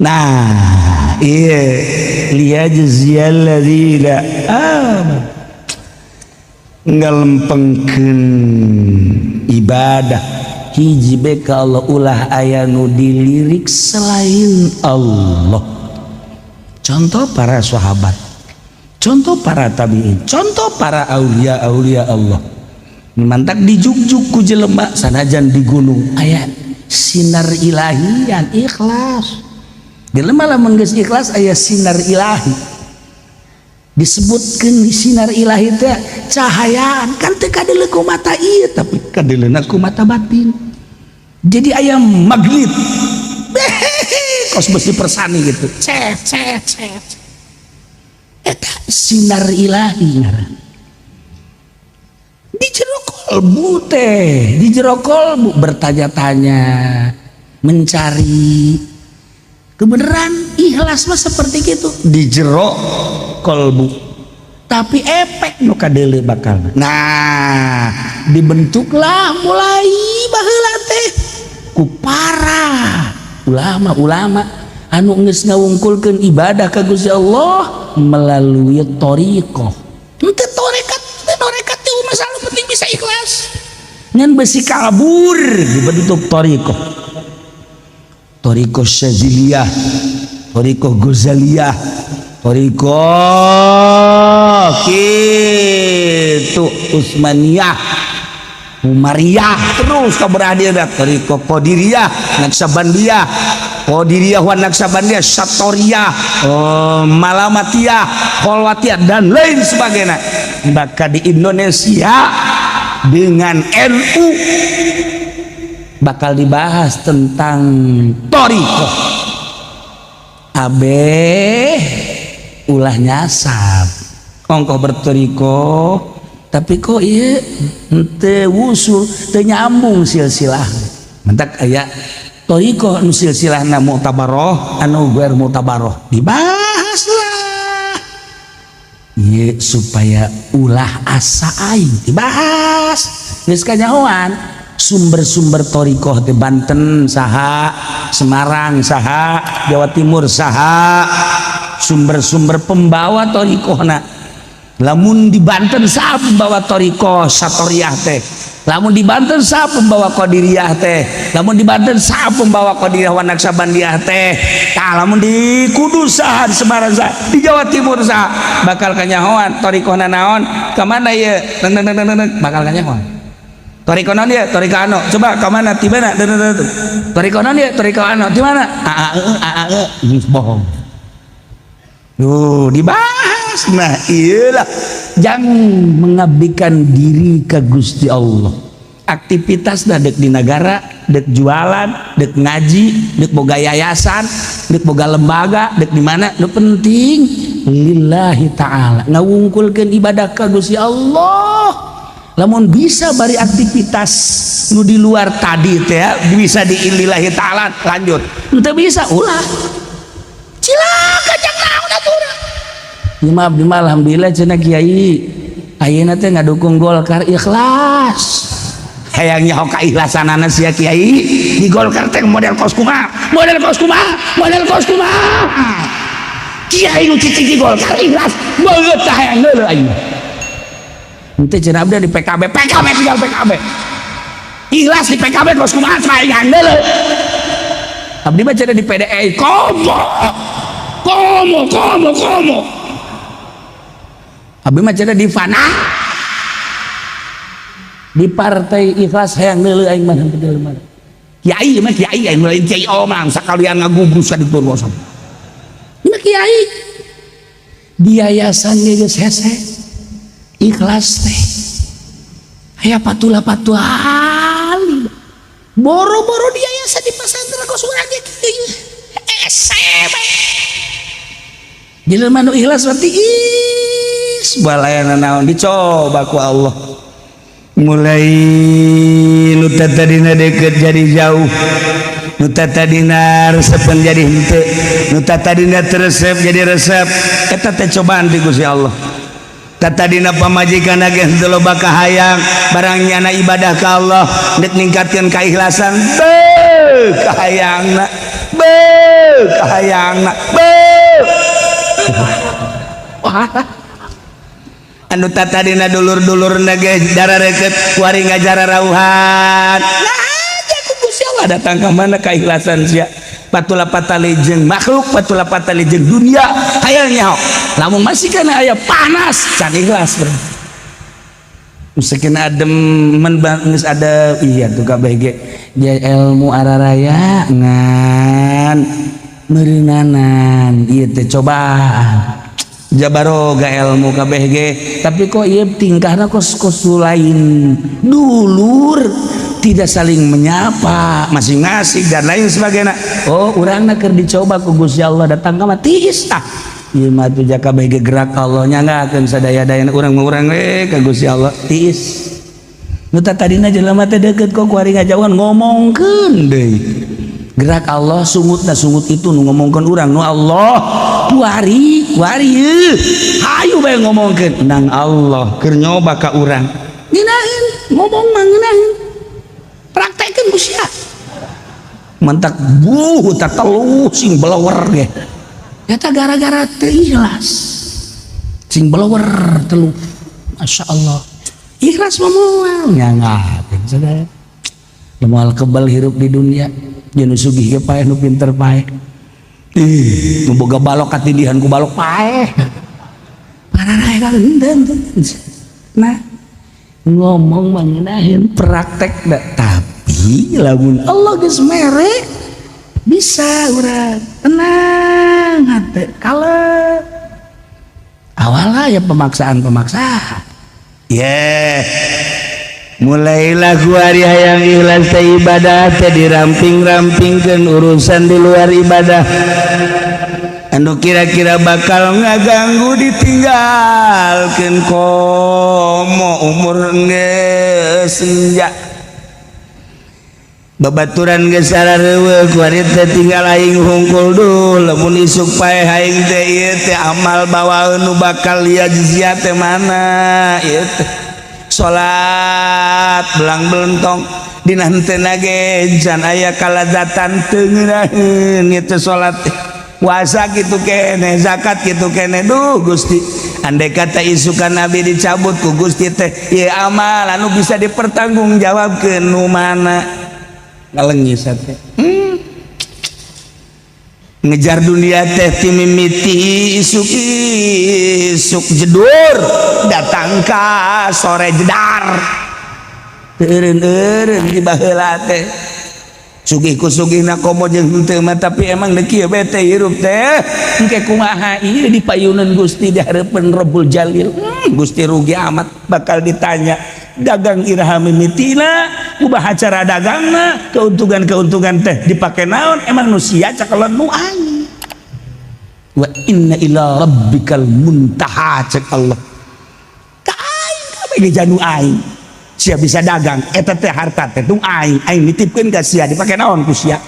Nah, iya liyajziyal ladzina amanu. Ngalempengkeun ibadah hiji be ka Allah ulah aya nu dilirik selain Allah. Contoh para sahabat, contoh para tabi'in, contoh para aulia-aulia Allah. Mantak dijuk-juk ku jelema sanajan di gunung aya sinar ilahian ikhlas. Jelema lamun geus ikhlas aya sinar ilahi. Disebutkeun di sinar ilahi teh cahayaan kan teu kadeuleu ku mata ieu tapi kadeuleuna ku mata batin. Jadi aya magnet. Kos besi persani gitu cet eta sinar ilahi ngaran di jero kolbu teh di jero kolbu bertanya-tanya mencari kebenaran ikhlas mah seperti gitu di jero kolbu tapi efek nu kadeuleu bakal nah dibentuklah mulai baheula teh ku para ulama-ulama anu geus ngawungkulkeun ibadah ka Gusti Allah melalui thariqah. Henteu torekat teh masalah penting bisa ikhlas. Ngan besi kabur dibentuk thariqah. Thariqah Syadziliyah, thariqah Ghazaliyah, thariqah kitu Utsmaniyah. Umariyah terus kaberhadiran Toriko Qadiriyah Naksabandiyah Qadiriyah wa Naksabandiyah Satoriyah Malamatiyah Kholwatiyah dan lain sebagainya. Maka di Indonesia dengan NU bakal dibahas tentang Toriko abe ulah nyasab ongkoh bertoriko tapi kok iya ente wusul teu nyambung silsilah mentak aya toriko anu silsilahna mu'tabaroh anu guer mu'tabaroh dibahas lah ieu supaya ulah asa aing dibahas geus kanyahoan sumber-sumber torikoh di Banten saha Semarang saha Jawa Timur saha sumber-sumber pembawa torikohna. Lamun di Banten sah pembawa Toriko Satoriyah teh, lamun di Banten sah pembawa Qadiriyah teh, lamun di Banten sah pembawa Qadiriyah wa Naksabandiyah teh, lamun di Kudus sah, di Semarang sah, di Jawa Timur sah, bakal kanyahoan Toriko naon kemana ya bakal kanyahoan Toriko naon ya Toriko ano coba kemana tibana Toriko naon ya Toriko ano di mana bohong dibahas. Nah iyalah jangan mengabdikan diri ke Gusti Allah. Aktivitas dek di negara, dek jualan, dek ngaji, dek boga yayasan, dek boga lembaga, dek di mana nu penting lillahi ta'ala ngawungkulkeun ibadah ke Gusti Allah. Lamun bisa bari aktivitas nu di luar tadi teh ya, bisa di lillahi ta'ala lanjut. Henteu bisa ulah cilaka cak naon aturan. Ya maaf alhamdulillah cenah Kiai ayeuna teh ngadukung Golkar ikhlas. Hayangnya hoka ikhlasanana sia Kiai di Golkar teh model kos kumaha? Kiai nu cicing di Golkar ikhlas beut tah hayang deuleu ayeuna. Henteu cenah abdi di PKB tinggal PKB. Ikhlas di PKB kos kumaha hayang deuleu. Abdi mah cenah di PDI komo. Abi mah cenah di fana di partai ikhlas hayang deuleu aing mah deuleu mah kiai mah kiai aing lain kiai omang sakalian ngagugus ka ditu bosan mah kiai di yayasan geus hese ikhlas teh aya patula-patuli boro-boro di yayasan di pesantren kos urang ge kieu hese jelema nu ikhlas berarti balayana naon dicoba ku Allah mulai nu tadina deket jadi jauh nu tadina resepan jadi henteu nu tadina teresep jadi resep eta teh cobaan ti Gusti Allah tadina pamajikan ge henteu loba kahayang barang nyana ibadah ka Allah dek ningkatkeun kaikhlasan kahayangna anu tatadina dulur-dulur nage dara reket kuari ngajara rauhan aja ku Gusti Allah datang ka mana keikhlasan sia patula patali jeung makhluk patula patali jeung dunia hayang nyaho lamun masih kana aya panas can ikhlas bro mungkin adem men geus ada iya tuh kabeh ge ilmu araraya ngan meureunanan ieu teh cobaan jabaroga ilmu kabeh ge tapi kok ieu tingkahna kos lain dulur tidak saling menyapa masing-masing dan lain sebagainya. Oh urangna keur dicoba ku Gusti Allah datang ka mah tiis tah ieu mah teh kabeh ge gerak Allah nyanggakeun sadaya-dayana urang mah urang we ka Gusti Allah tiis nu tadina jelema teh deukeut kok kuari ngajauhan ngomongkeun deui gerak Allah sungutna sungut itu nu ngomongkeun urang nu Allah kuari hayu bae ngomongkeun nang Allah keur nyoba ka urang nginahin ngomong mah nginahin praktekeun ku sia mentak tak telu sing blower ge eta gara-gara teu ikhlas sing blower telu Masya Allah ikhlas mah moal nyangakeun sadaya moal kebal hirup di dunia jeung sugih ge paeh nu pinter paeh nu boga balok katindihan ku balok paeh pararae ka henteu nah ngomong mengenahin praktek dah, tapi lamun Allah geus mere bisa urang tenang hati kalem. Awalnya ya pemaksaan mulailah kuari hayang ikhlas teh ibadah teh diramping-rampingkeun urusan di luar ibadah anu kira-kira bakal ngaganggu ditinggalkeun komo umur geus senja babaturan geus sarareuweuk kuari teh tinggal aing hungkul duh lamun isuk pae aing teh ieu teh amal bawaeun nu bakal liajziah teh mana ieu teh salat belang belentong dina henteu ge jan aya kalazatan teu ngeunaheun ieu teh salat puasa kitu kene zakat kitu kene duh Gusti andai kata isukan Nabi dicabut ku Gusti teh ieu amal anu bisa dipertanggungjawabkeun nu mana ngalengis teh ngejar dunia teh ti mimiti isuk jedur datang ka sore jedar eureun-eureun di baheula teh sugih ku sugihna komo jeung henteu mah tapi emang deuk kieu bete hirup teh engke kumaha ieu dipayuneun Gusti di hareupeun Rabbul Jalil Gusti rugi amat bakal ditanya dagang iraha mimitina ubah acara dagangna keuntungan teh dipake naon emang nu sia cakelan nu aing wa inna ila rabbikal muntaha cek Allah ka aing kabeh janu aing sia bisa dagang eta teh harta teh tung aing nitipkeun ka sia dipake naon ku sia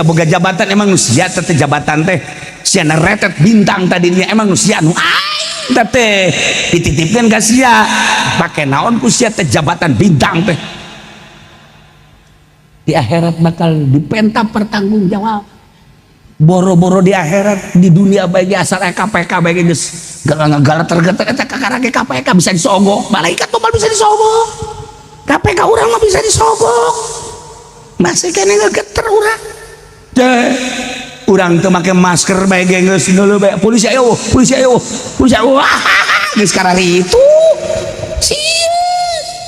boga jabatan emang nu sia teh jabatan teh sia naretet bintang tadinya emang nu sia nu aing teh dititipkeun ka sia pake naon ku sia teh jabatan bintang teh di akhirat bakal dipenta pertanggung jawab boro-boro di akhirat di dunia bae asal KPK bae geus galater-gater eta kakarage KPK bisa disogok malaikat mah bisa disogok KPK urang mah bisa disogok masih kene geter urang teh urang teu make masker bae geus deuleu bae polisi ayo geus kararitu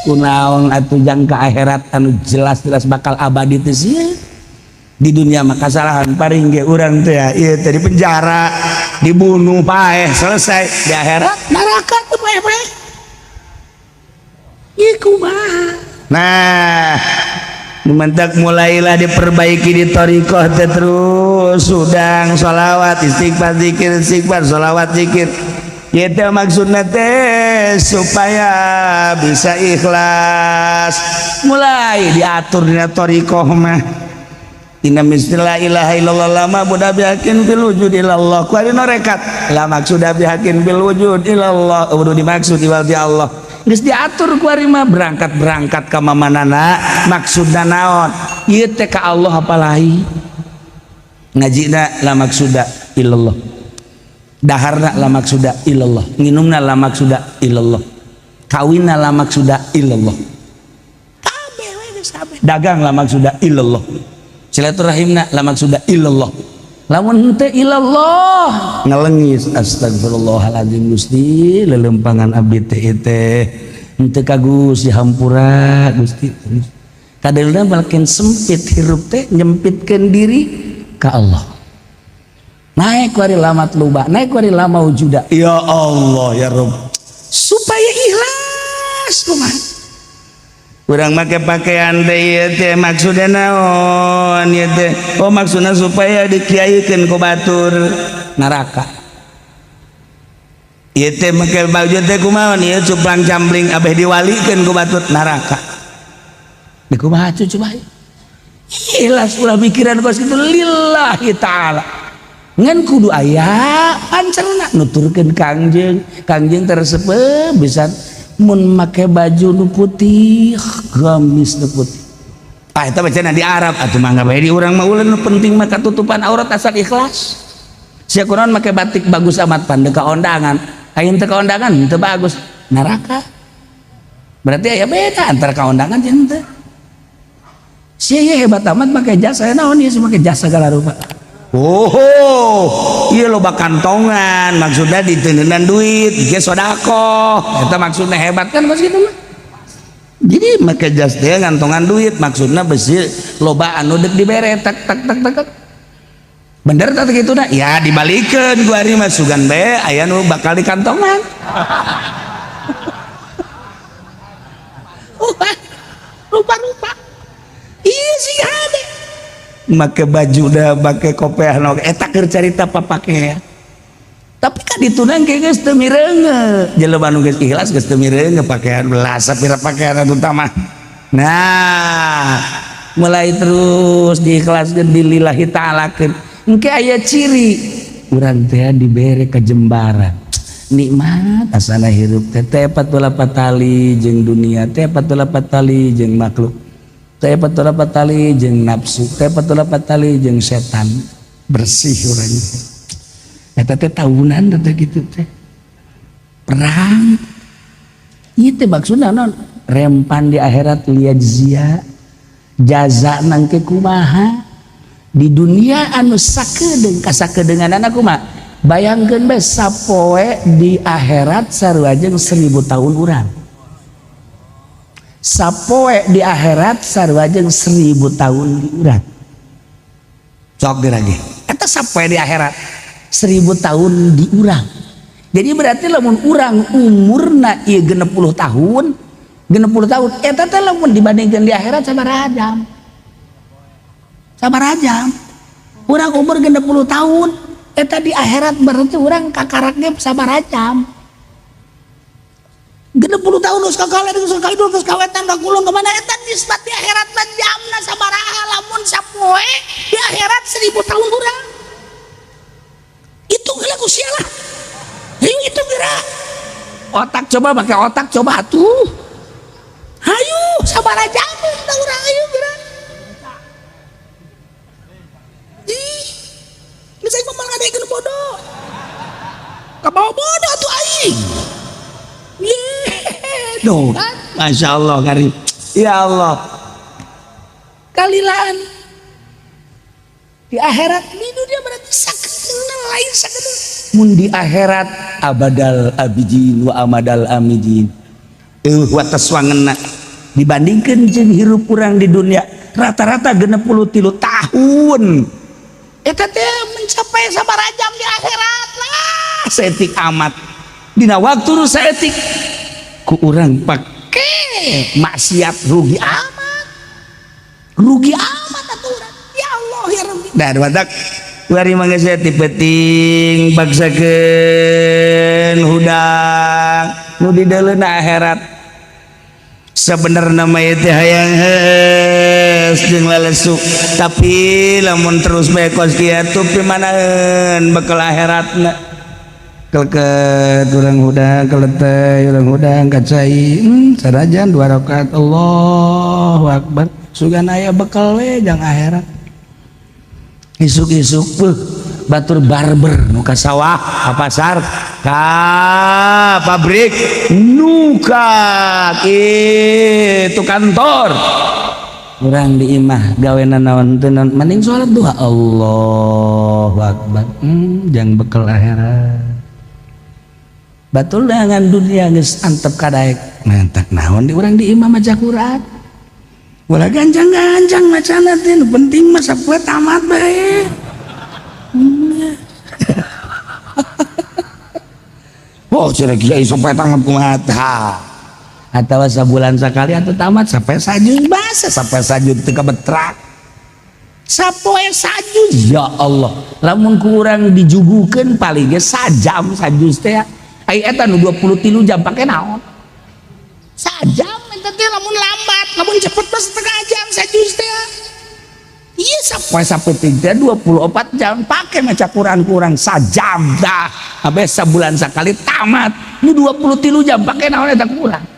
kunaon atuh jang ka akhirat anu jelas-jelas bakal abadi teh sia di dunia mah kasalahan paring ge urang teh ya ieu teh di penjara dibunuh paeh selesai di akhirat neraka teu paeh ieu kumaha nah mentak mulailah diperbaiki di thariqah teh terus sudang sholawat istighfar zikir sholawat zikir itu maksudnya teh supaya bisa ikhlas mulai diatur dina thariqah mah inna la ilaha illallah lama budak bihakin bil wujud ilallah ku ari norekat la maksud bihakin bil wujud ilallah kudu dimaksud iwalti Allah geus diatur ku ari mah berangkat ka mamanana maksudna naon ieu teh ka Allah apalahi ngajina la maksuda illallah daharna la maksuda illallah nginumna la maksuda illallah kawinna la maksuda illallah kabeh we geus kabeh dagang la maksuda illallah silaturahimna la maksuda illallah lamun teu illallah ngalengis astagfirullahaladzim Gusti lelempangan abdi teh teh henteu ka Gusti hampura Gusti kadeulna balkeun sempit hirup teh nyempitkeun diri ka Allah naik wari lamat luba naik wari lama wujuda ya Allah ya Rabb supaya ikhlas kumaha urang make pakaian teh teh maksudna naon ieu teh oh maksudna supaya dikiayekeun ku batur neraka ieu teh make baju teh kumaha ieu cuplang cambling abeh diwalikeun ku batur neraka di kumaha coba ikhlas ulah pikiran kos itu lillahi taala ngan kudu aya pancerna nuturkeun kangjeng tersebut bisa mun make baju nu putih gamis nu putih eta bacana di Arab atuh mangga bae di urang mah ulah nu penting mah katutupan aurat asal ikhlas sia kunaon make batik bagus amat pandeu ka ondangan ayeun teu ka ondangan teu bagus neraka berarti aya beda antara ka ondangan jeung teu sia hebat amat make jasa naon ieu make jasa segala rupa Oh, iya loba kantongan, maksudnya diteuneunnan duit, ge sodako. Eta maksudnya hebat kan mas gitu mah. Jadi make jas teh ngantongan duit, maksudnya besi loba anu dek dibere tak tak tak tak. Bener tak gitu nah? Ya dibalikeun ku ari mah sugan bae aya nu bakal di kantongan. Rupa-rupa. Iya sih ada. Make baju dah, make kopiah no, eta keur carita papake. Tapi kan ditunang ke geus teu mireunge. Jelema nu geus ikhlas geus teu mireunge pakaian belas sapira pakaian utama. Nah, mulai terus diikhlaskeun dilillahi ta'alakeun. Engke aya ciri urang teh dibere kajembaran. Nikmat asana hirup teh 48 tali jeung dunia, 48 tali jeung makhluk. 48 tali jeung nafsu, 48 tali jeung setan, bersih urang. Eta teh tahunan teh gitu teh. Perang. Ieu teh maksudna naon? Rempan di akhirat liyajzia. Jaza nangke kumaha? Di dunia anu sakedeung kasakedeunanan kumaha? Bayangkeun bae sapoe di akhirat sarua jeung 1000 tahun urang. Sapoe di akhirat sarua jeung 1000 tahun di urang. Sok dirage. Eta sapoe di akhirat 1000 tahun di urang. Jadi berarti lamun urang umurna ieu 60 tahun, 60 tahun eta teh lamun dibandingkeun di akhirat sabaraha jam? Sabaraha jam? Urang umur 60 tahun, eta di akhirat berarti urang kakaraknya sabaraha jam? 60 tahun geus kakale geus kaidul geus kawetan ka kulon ka mana eta nisbat di akhirat mah jamna sabaraha lamun sapoe di akhirat 1000 tahun urang. Itu geula ku sia lah. Hayu itu geura. Otak coba pakai otak coba atuh. Hayu sabaraha jam eta urang hayu geura. Ih. Geus aing mah ngadekeun bodoh. Kabawa bodoh atuh aing. Duh, Masya Allah Karim. Ya Allah, kalilan di akhirat di dunia berarti sakedeuna lain sakedeuna. Mun di akhirat abadal abidin wa amadal amidin. Wa taswangeuna dibandingkeun jeung hirup urang di dunia rata-rata 63 tahun. Eta teh mencapai sabaraha jam di akhirat lah. Saeutik amat. Dina waktu nu saeutik ku urang pake maksiat rugi amat atuh urang. Ya Allah ya Rabbi. Da badak bari mangga saya tipeting bagsakeun hudang nu di deuleuna akhirat. Sabenerna mah teh hayang heus jeung lalesu, tapi lamun terus bae kos kieu pimanaeun bakal akhiratna. Keleket urang hudang keleteh urang hudang kacai sarajan 2 rakaat Allahu Akbar sugan aya bekal we jang akhirat. Isuk-isuk batur barber nu ka sawah ka pasar ka pabrik nu ka kitu kantor urang di imah gawena naon teu naon mending salat duha Allahu Akbar jang bekal akhirat. Batul dengan dunia geus antep kadaek mentak naon di urang di imam maca Quran. Ulah ganjang-ganjang macana teh nu penting mah sapoe tamat bae. Oh cenah kiai sapoe tamat kumaha tah. Atawa sabulan sakali atuh tamat sapoe sajuz basa sapoe sajuz teu kabetrak. Sapoe sajuz ya Allah. Lamun ku urang dijugukeun paling ge sajam sajuz teh. Ai eta nu 23 jam pake naon? Sajam eta teh lamun lambat, lamun cepet mah setengah jam sajuz teh. Ieu sapoe-sapoe teh 24 jam pake maca Quran kurang sajam dah. Abe sabulan sakali tamat. Nu 23 jam pake naon eta kurang.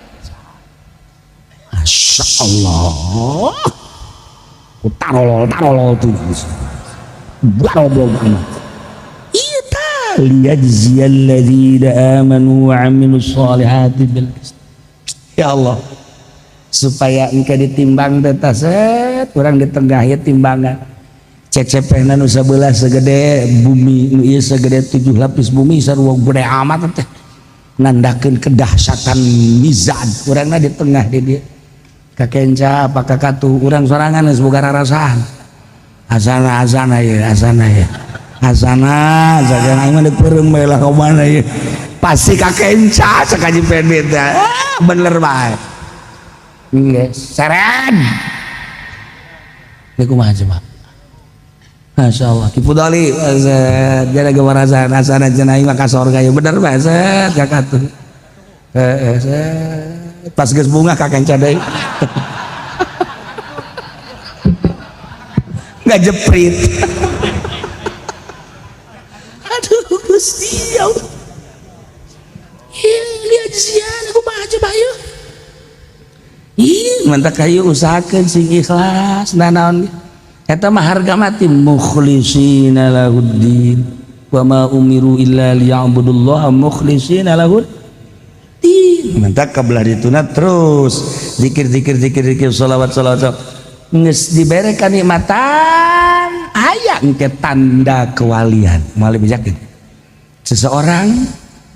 Masya Allah. Tarolol tuh. Barobol banget. Liyajziyal ladzina amanu wa 'amilus sholihati bil qist. Ya Allah, supaya engke ditimbang teh set urang ditengahi timbangan. cecepena nu sabelah segede bumi nu ieu segede 7 lapis bumi sarua gede amat teh nandakeun kedahsyatan mizan urangna di tengah di dieu kakenca apa kakatu urang sorangan geus boga rarasaan azana ieu azana jangan aing mah dipeureum bae lah ka mana ieu pasti kakenca sakaji pendit bener bae geus seren niku kumaha coba. Masya Allah, Ibu Dali, jadi gemarasan, asana jenai maka sorga ya bener banget, kakak tuh. Pas ges bunga kakek cadai, nggak jeprit. Aduh, Gusti Allah. Lihat sian, aku mah coba yuk. Mantap kayu usahakan sing ikhlas, nanaon. Eta mah harga mati mukhlishina lahuddin wa ma umiru illa liya'budullaha mukhlishina lahuddin. Mantap kabelah dituna terus zikir salawat geus dibere kanikmatan aya engke tanda kewalian moal bijakeun. Seseorang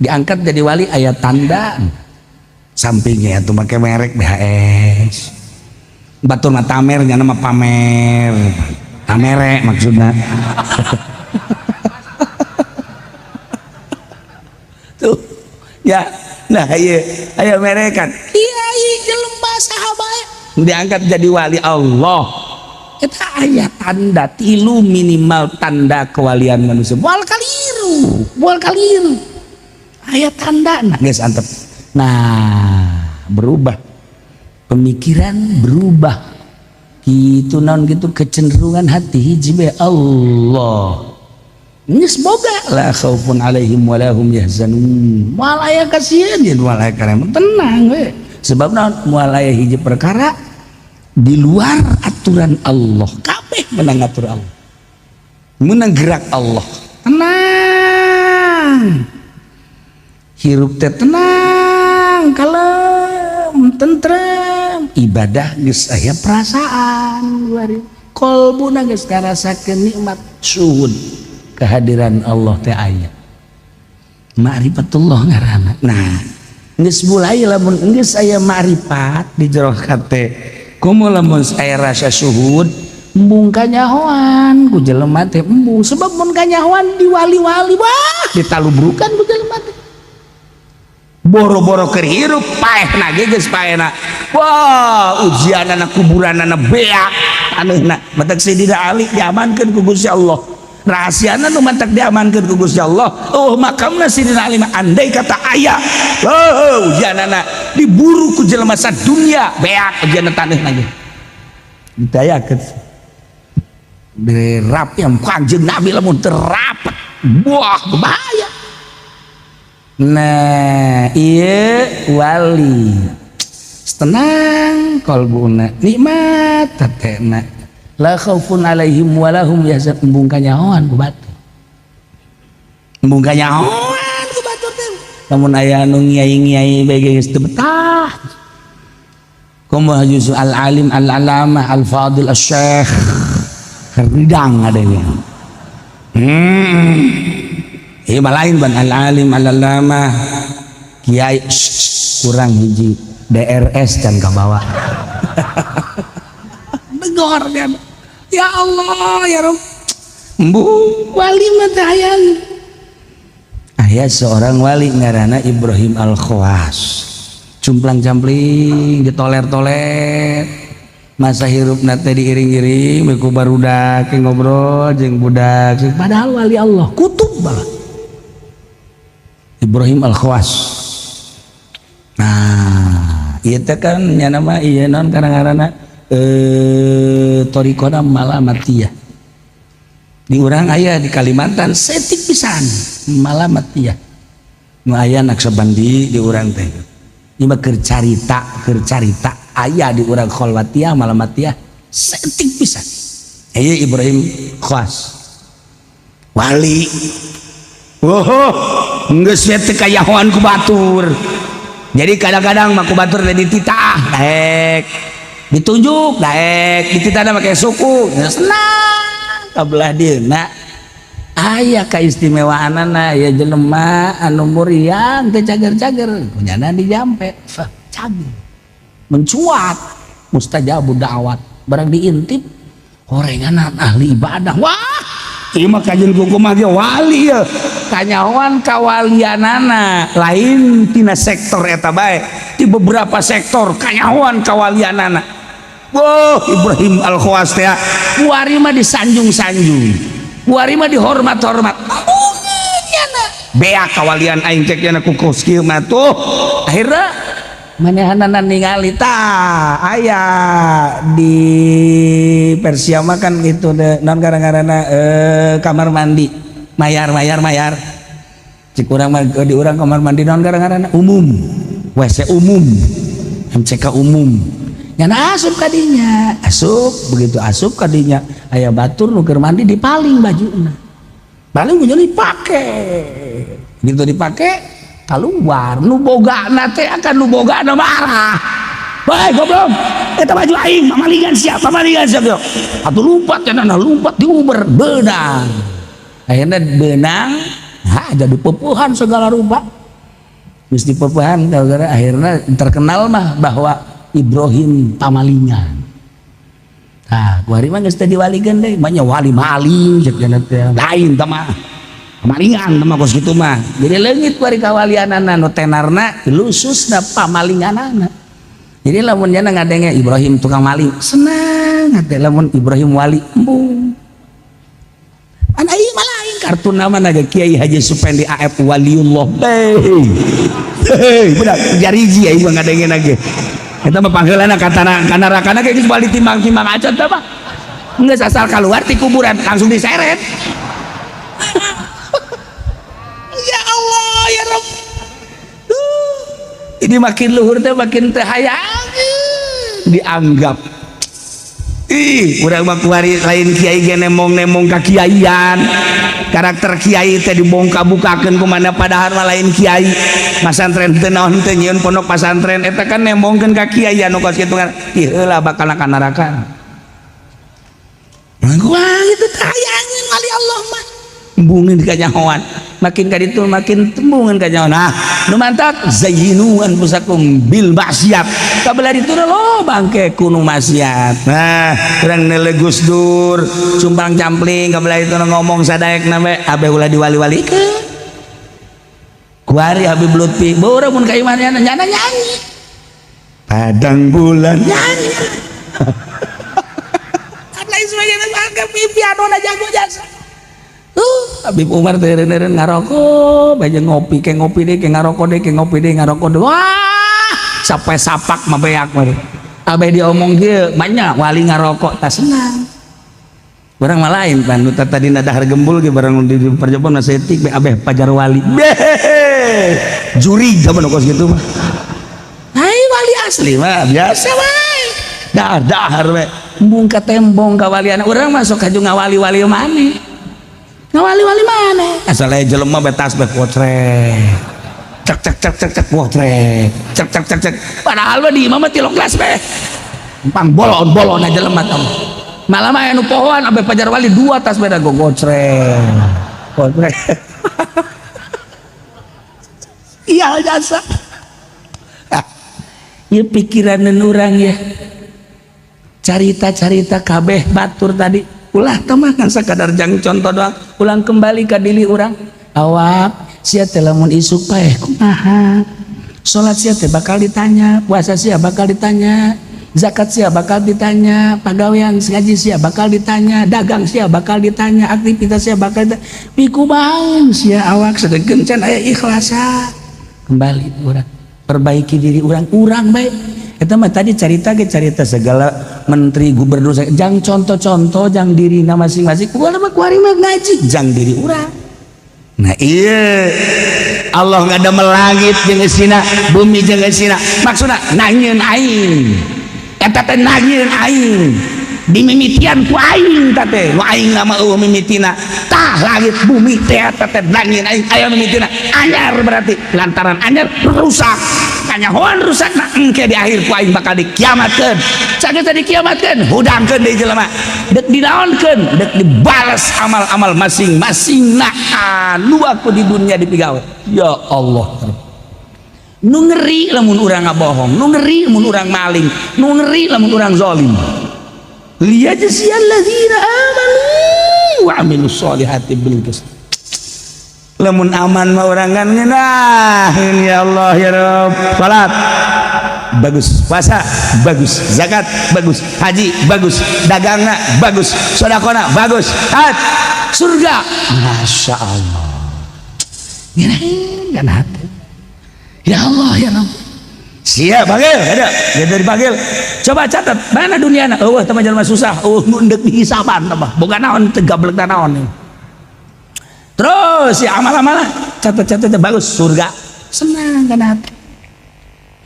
diangkat jadi wali aya tanda sampingnya atuh make merek BHS. Batur mah tamer nya nama pamer tamere maksudnya tuh ya nah aya merekan iya jelema sahabat diangkat jadi wali Allah eta aya tanda tilu minimal tanda kewalian manusia moal kaliru aya tanda nah geus antep nah berubah pemikiran berubah gitu naon gitu kecenderungan hati hiji be Allah geus boga la khaufun alaihim wa lahum yahzanun moal aya kasieun yen moal aya karema tenang we sebab naon moal aya hiji perkara di luar aturan Allah kabeh menang atur Allah menang gerak Allah tenang hirup teh tenang kalem tentrem ibadah geus aya perasaan kolbuna geus ngarasakeun nikmat syuhud kehadiran Allah teh aya ma'rifatullah ngaranna nah geus mulai lamun geus aya ma'rifat di jero hate kumaha lamun aya rasa syuhud embung kanyahoan ku jelema teh embung sebab mun kanyahoan di wali-wali wah ditalubrukan ku jelema teh boro-boro keur hirup paehna ge geus paehna wah ujianana kuburanana beak aneuna matak Sayyidina Ali diamankeun ku Gusti Allah rahasiana nu matak diamankeun ku Gusti Allah oh makamna Sayyidina Ali andai kata aya ujianana diburu ku jelema sadunya beak ujianna taneuhna ge ditayakeun dirap yang Kanjeng Nabi lamun terapet wah bahaya. Nah iya wali tenang kolbuna nikmat tatena la khaufun alaihim wa lahum yahzanun embung kanyahoan ku batu embung kanyahoan ku batu teh lamun aya anu ngiai-ngiai bae geus teu betah kumaha juzu al alim al alamah al fadil asy-syekh keridang adanya ieu mah lain ban al alim al alamah kiai kurang hiji DRS can kabawa begor kan ya Allah ya Rabb embu wali mah teh aya seorang wali ngaranna Ibrahim Al-Khawas cumplang-campling ditoler-toler masa hirupna teh diiring-iring ku barudak ngobrol jeung budak padahal wali Allah kutub bae Ibrahim Al-Khawas nah ieu teh kan nya nama ieu naon karang-karangna torikona malamatiyah di urang aya di Kalimantan setik pisan malamatiyah nu aya naksabandi di urang teh ieu mah keur carita aya di urang kholwatiyah malamatiyah setik pisan ieu Ibrahim Khawas wali geus teh kayahoan ku batur jadi kadang-kadang mah ku batur teh dititah daek ditunjuk daek dititahna make suku senang kabelah dieuna aya kaistimewaanana ya jelema anu muriang teh cager-cager punyana dijampe cager mencuat mustajabud da'wat barang diintip horenganan ahli ibadah wah ieu mah kajen kumaha ge wali ya kanyawan kawalianana lain tina sektor eta bae di beberapa sektor kanyawan kawalianana wah Ibrahim Al-Khawas teh kuari mah disanjung-sanjung kuari mah dihormat-hormat bea kawalian aing cek nya ku kieu mah tuh akhirna manehanana ningali tah aya di Persia mah kan itu non gara-garana kamar mandi mayar cik urang mah di urang kamar mandi non gara-garana umum WC umum MCK umum nyana asup kadinya begitu asup kadinya aya batur nu keur mandi dipaling bajuna paling ujung dipake gitu dipake keluar nu bogana teh akan nu bogana marah bae goblok eta baju aing mamalingan siap yuk atuh lumpat cenah lumpat diuber benang akhirnya benang jadi pepuhan segala rupa geus dipepuhan gara-gara akhirnya terkenal mah bahwa Ibrahim pamalingan. Nah, kuari mah geus teh diwalikeun deui, mah wali maling cek cenah teh. Lain teh mah. Pamalingan teh mah kos kitu mah. Jadi leungit kuari kawalianana nu tenarna lususna pamalinganana. Jadi lamun nya ngadenge Ibrahim tukang maling, senang hate lamun Ibrahim wali embung. An ieu mah lain kartun nama naga Kiai Haji Supendi AF Waliullah. Hei, budak jariji ieu mah ngadenge nage. Eta mah panggeulana kana rakana ge geus bali timbang-timbang acan teh mah. Geus asal keluar ti kuburan langsung diseret. Ya Allah ya Rabb. Ini makin luhur teh makin teh hayang dianggap. Urang mah kuari lain kiai ge nemong-nemong ka kiaian. Karakter kiai teh dibongka-bukakeun kumaha padahal mah lain kiai. Pasantren teu naon teu nyieun pondok pasantren eta kan nemongkeun ka kiai anu kos kitu kan. Ieu heula bakal ka neraka. Wah itu tayangan kali Allah mah. Embungin ka nyahoan. Makin ka ditu makin tembungan ka nyahoan. Nah, nu mantap zayyinu anfusakum bil maksiat. Kabelah ditu lo bangke kuno maksiat. Nah, urang neuleuh Gus Dur, sumbang campling kabelah ditu ngomong sadaekna we abe ulah diwali-walikeun. Kuari Habib Lutfi, baura mun ka imanana nyana nyanyi. Padang bulan nyanyi. Lain sebagainya anggap piano na jago jasa. Habib Umar teh eureun ngarokok, bae ngopi ke ngopi deui ke ngarokok deui ke ngopi deui ngarokok deui. Wah, sampai sapak mah beak mah. Abe diomong kieu, banyak wali ngarokok tah senang. Barang mah lain kan nu tadina dahar gembul ge barang di perjopan setik be abeh pajar wali. Juri zaman kos gitu mah. Hai wali asli mah biasa wae. Dahar we. Embung ka tembong kawalian urang masuk ka ngawali-wali maneh. Ngawali-wali maneh. Asal aya jelema betas be potrek. Cek potrek. Cek. Padahal mah di imam mah 3 kelas be. Pang bolon-bolon aja jelema tah. Malah mah anu pohon abe pajar wali 2 tas beda gocrek. Potrek. Iya jasa. Ieu pikiran urang ya. Carita-carita kabeh batur tadi ulah temah kan sakadar jang contoh doang ulang kembali ke diri orang awak sia teh lamun isuk paeh kumaha salat sia teh bakal ditanya puasa sia bakal ditanya zakat sia bakal ditanya pagawean ngaji sia bakal ditanya dagang sia bakal ditanya aktivitas sia bakal ditanya piku baeung sia awak sedengkeun can aya ikhlasa kembali urang perbaiki diri urang baik. Eta mah tadi cerita segala menteri gubernur jang contoh-contoh jang diri masing-masing kuari mah ngaji jang diri urang. Nah iya Allah ngadamel langit jeung eusina bumi jeung eusina maksudna nangieun aing eta teh nangieun aing dimimitian ku aing teh teh nu aing mah eueuh mimitina tah langit bumi teh eta teh nangieun aing aya mimitina anyar berarti lantaran anyar rusak kanyahoan rusakna engke di akhir ku aing bakal dikiamatkeun. Sageus dikiamatkeun hudangkeun deui jelema, dek dinaonkeun, dek dibales amal-amal masing-masing na anu aku di dunia dipigawe. Ya Allah, nu ngeri lamun urang ngabohong, nu ngeri lamun urang maling, nu ngeri lamun urang zalim. Liyajziyal ladzina amanu wa amilus solihati bil qist. Lamun aman mah urang kan ngeunaheun ya Allah ya Rabb. Salat bagus, puasa bagus, zakat bagus, haji bagus, dagangna bagus, sedekahna bagus, taat surga. Masya Allah. Ngeunaheun kan hati. Ya Allah ya Rabb. Siap bagel ada ya dari bagel. Coba catat mana dunia na eueuh teh jelema susah, nu endek dihisaban teh mah boga naon teh gablek naon. Terus ya amal-amal catat bagus surga. Senang kan hati.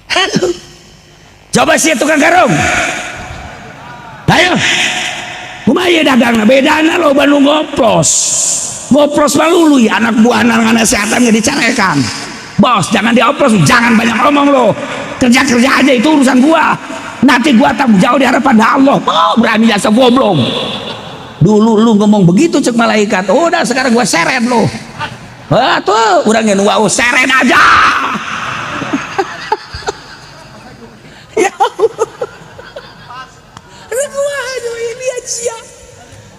Aduh. Coba sih tukang garong. Ayo. Kumaha dagangna bedana loba nu ngoplos. Ngoplos maluluy anak buahna nganasehatan ge dicarekan. Bos, jangan dioplos, jangan banyak ngomong lo. Kerja aja itu urusan gua. Nanti gua tanggung jawab di hadapan Allah. Oh, berani jasa goblok. Dulu lu ngomong begitu cek malaikat. Udah sekarang gua seret lo. Wah tuh, urangnya nu seret aja. Ya Allah.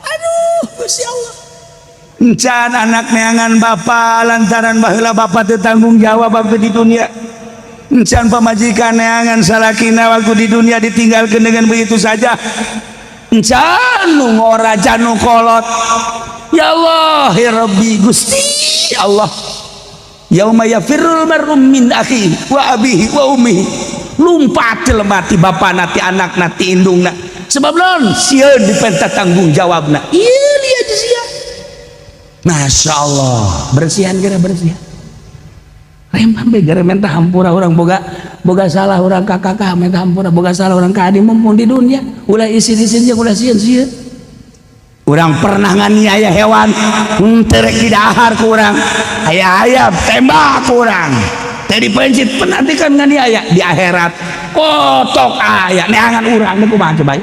Aduh, Gusti Allah. Encan anak neangan bapa lantaran baheula bapa teu tanggung jawab waktu di dunia. Encan pamajikan neangan salakina waktu di dunia ditinggalkan dengan begitu saja. Encan nu ngoraja nu kolot. Ya Allah ya Rabbi Gusti Allah. Yauma yafirrul mar'u min akhi wa abihi wa ummihi. Lumpat jelema ti bapana ti anakna ti indungna. Sebab naon? Sieun dipenta tanggung jawabna. Ieu dia sia. Masya Allah, bersihan kira bersihan. Remang begara minta hampura orang boga salah orang kakak minta hampura boga salah orang kadi mumpung di dunia. Ulah isin jeung ulah sieun. Urang pernah nganiaya hewan, terek di dahar ku urang. Aya tembak ku urang. Teh dipencit penantikan nganiaya di akhirat. Kotok aya neangan urang niku kumaha coba.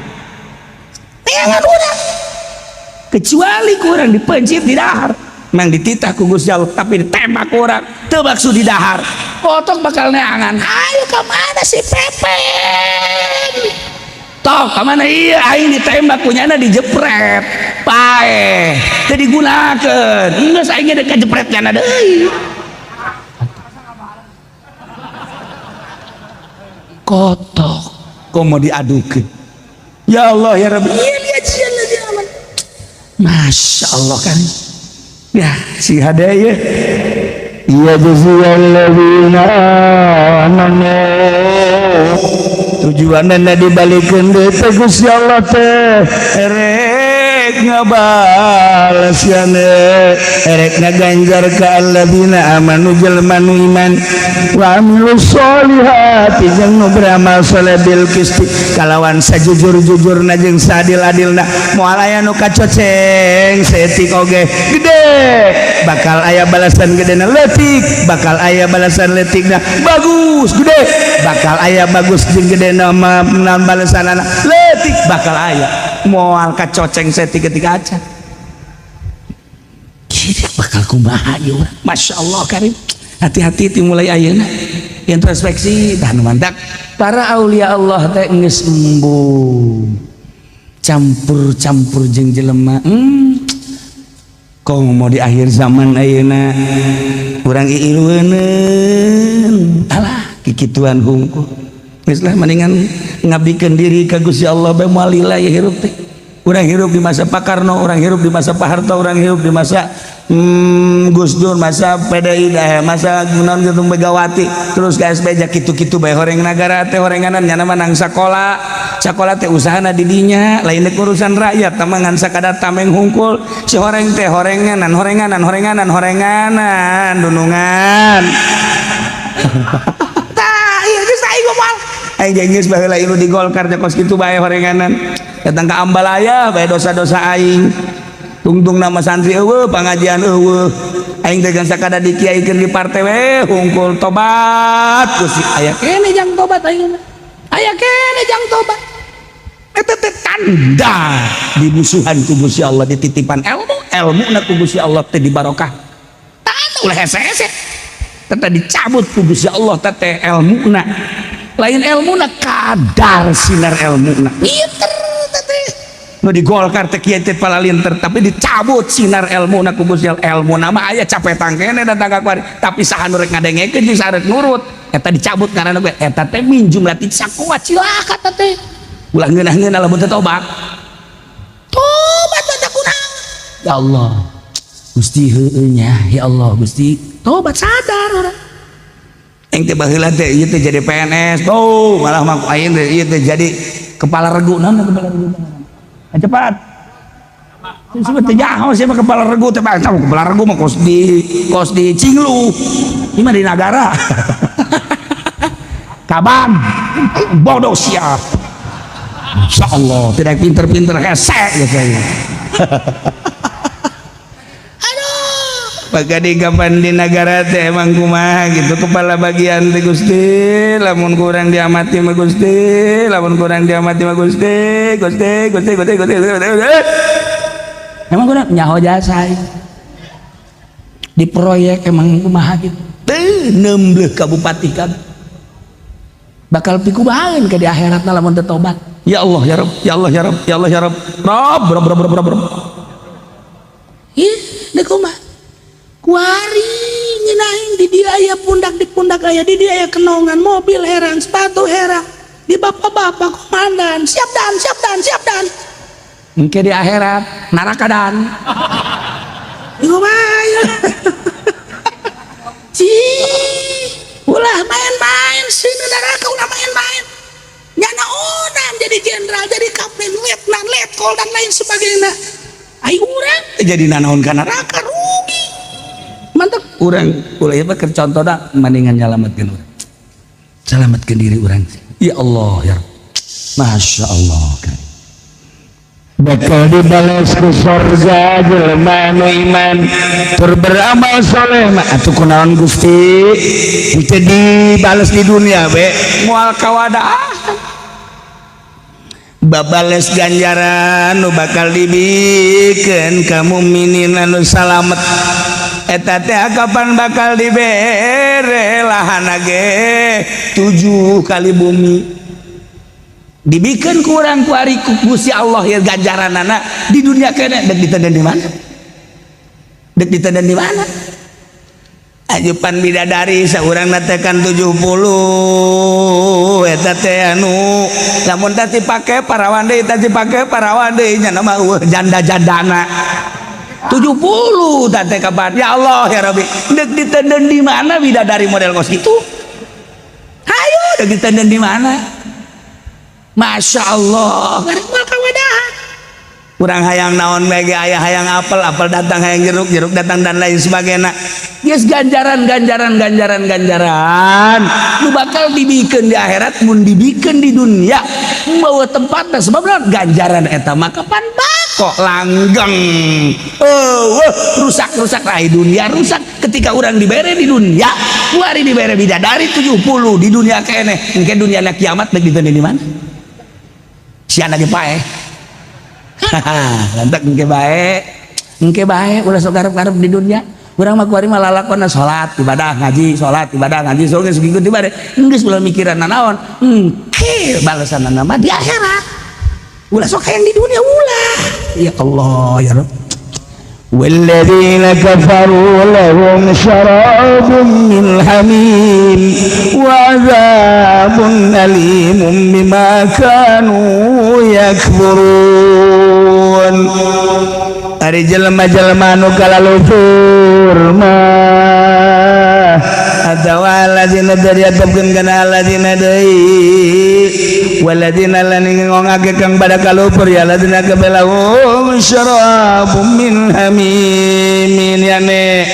Neangan urang. Kecuali kurang dipencit di dahar memang dititah ku Gusti Allah tapi ditembak kurang teu baksu di dahar kotok bakal neangan. Ayo kemana si Pepen tok kemana iya aing ditembak punyana dijepret pae teu digunakeun geus aing geus kajepret kana deui kotok komo diadukeun. Ya Allah ya Rabbi. Masya Allah kan ya si hadaya ya jaziyalladzina amanu tujuanna dibalikeun deui teh Gusti Allah teh erek ngabales erek ngaganjar ka alladzina amanu jelema nu iman wa amilus solihati jeung nu beramal saleh bil qisti kalawan sajujur-jujurna jeung saadil-adilna moal aya nu kacoceng seetik oge gede bakal aya balasan gedena leutik bakal aya balasan leutikna bagus gede bakal aya bagus jeung gedena naon balasanana leutik bakal aya moal kacoceng seetik ketika acan kira bakal kumaha ieu Masya Allah karim. Hati-hati dimulai ayeuna introspeksi tah mantak para aulia Allah teh geus embung campur-campur jeung jelema komo di akhir zaman ayeuna urang iilueuneun alah kikituan hungkul geus lah mendingan ngabdikeun diri ka Gusti Allah bae moal lillah ya hirup teh. Urang hirup di masa Pak Karno, urang hirup di masa Pak Harto, urang hirup di masa Gus Dur, masa PDI, masa non Gedung Megawati, terus KSB kitu-kitu bae horeng nagara teh horenganan nya nang sakola teh usahana di dinya, lain urusan rakyat tamangan sakada tameng hungkul, si horeng teh horenganan dunungan. Tah, ieu geus aing ngomong. Aing geus baheula ilu di Golkar teh kos kitu bae horenganan. Datang ke Ambalaya bae dosa-dosa aing tungtung nama santri eueuh pangajian eueuh aing teh sakada dikiaikeun di partai we hungkul tobat Gusti aya kene jang tobat aing aya kene jang tobat eta teh tanda dimusuhan ku Gusti Allah dititipan ilmu ku Gusti Allah teh dibarokah tanda ulah hese-hese teh dicabut ku Gusti Allah teh ilmuna lain ilmuna kadar sinar ilmuna ieu teh nu di Golkar teh kieu teh palalinter tapi dicabut sinar ilmuna ku Gusti Allah ilmuna mah aya capetan kene datang ka kamari tapi saha nu rek ngadengekeun jeung saha rek nurut eta dicabut karena eta teh min jumlah ti sakuat cilaka teh ulah ngeunah-ngeunah lamun teu tobat baca kunaon ya Allah Gusti heueuh nya ya Allah Gusti tobat sadar urang eng teh baheula teh ieu teh jadi PNS malah mah aing teh ieu teh jadi kepala regu naon kepala regu cepat sebut teh jaho siapa kepala regu teh tahu kepala regu mah kos di Cinglu ini mah di Nagara kaban bodoh sia insyaallah tidak pinter-pinter hese ya saya Pagadi kapan di negara teh emang kumaha gitu kepala bagian teh Gusti lamun kurang diamati mah Gusti lamun kurang diamati mah Gusti emang kurang nyaho jasa di proyek emang kumaha gitu teh 16 kabupati kan bakal pikubahan ke di akhiratna lamun teu tobat ya Allah ya Rabb ya Allah ya Rabb ya Allah ya Rabb Rabb ih deh kumaha kuari nginaing di dia aya pundak di pundak aya di dia aya kenongan mobil herang sepatu herang di bapak-bapak komandan siap dan engke di akhirat neraka dan lumayan ulah main-main sini neraka ulah main-main nyana onam jadi jenderal jadi kapten letnan letkol dan lain sebagainya ayo urang jadi nanaon ka neraka rugi mantap urang ulah ieu mah keur contona mendingan nyalametkeun urang selamatkeun diri urang ya Allah ya Masya Allah kan bakal dibalas ku surga jelema nu iman tur beramal saleh mah atuh kunaon Gusti teu dibales di dunia we moal kawadaan babales ganjaran nu bakal dibikeun ka mukminin anu salamet eta teh kapan bakal dibere lahana ge 7 kali bumi dibikeun ku urang ku ari ku Gusti Allah ya ganjaranana di dunia kene dek ditenden di mana dek ditenden di mana ajupan bidadari saurangna teh kan 70 eta teh anu lamun teh dipake parawan deui teh dipake parawan deui nya mah janda-jandana 70 teh kapan ya Allah ya Rabbi dek ditenden di mana bidadari model kos itu ayo dek ditenden di mana Masya Allah karek mal kawadahan urang hayang naon bege aya hayang apel datang hayang jeruk datang dan lain sebagainya geus ganjaran nu bakal dibikeun di akhirat mun dibikeun di dunia bawa tempatna sebab ganjaran eta mah kapan bako langgeng rusak lah dunia rusak ketika orang dibere di dunia kuari dibere bidadari 70 di dunia kene engke dunia na kiamat begitu di mana sian lagi pae lantak engke bae ulah sok garep-garep di dunia urang mah kuari mah lalakonna salat ibadah ngaji soalnya segingkeun di bare geus ulah mikiran naon engke balasanna mah di akhirat ulah sok hayang di dunia ulah ya Allah ya Rabb والذين كفروا لهم شراب من حميم وعذاب أليم بما كانوا يكفرون ari jelema-jelema nu kalalufur mah atawa alladzina dariatkeun kana alladzina deui waladina lan ngongake kang pada kalupur ya alladzina kabelahum syarabum min hamimin yane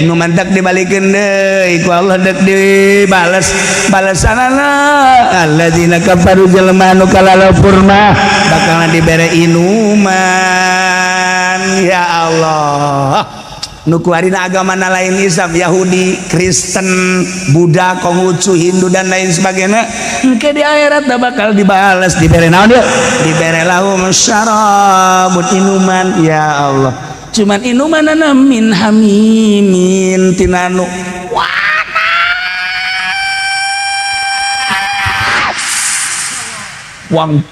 nu mantak dibalikeun deui ku Allah dek dibales balasanana alladzina kafaru jelema nu kalalupur mah bakal dibere inuman ya Allah nukuarina agama lain Islam, Yahudi, Kristen, Buddha, Konghucu, Hindu dan lain sebagainya. Engke di akhirat bakal dibalas, dibere naon dia? Dibere lahum syarabun inuman, ya Allah. Cuman inuman min hamimin tinanu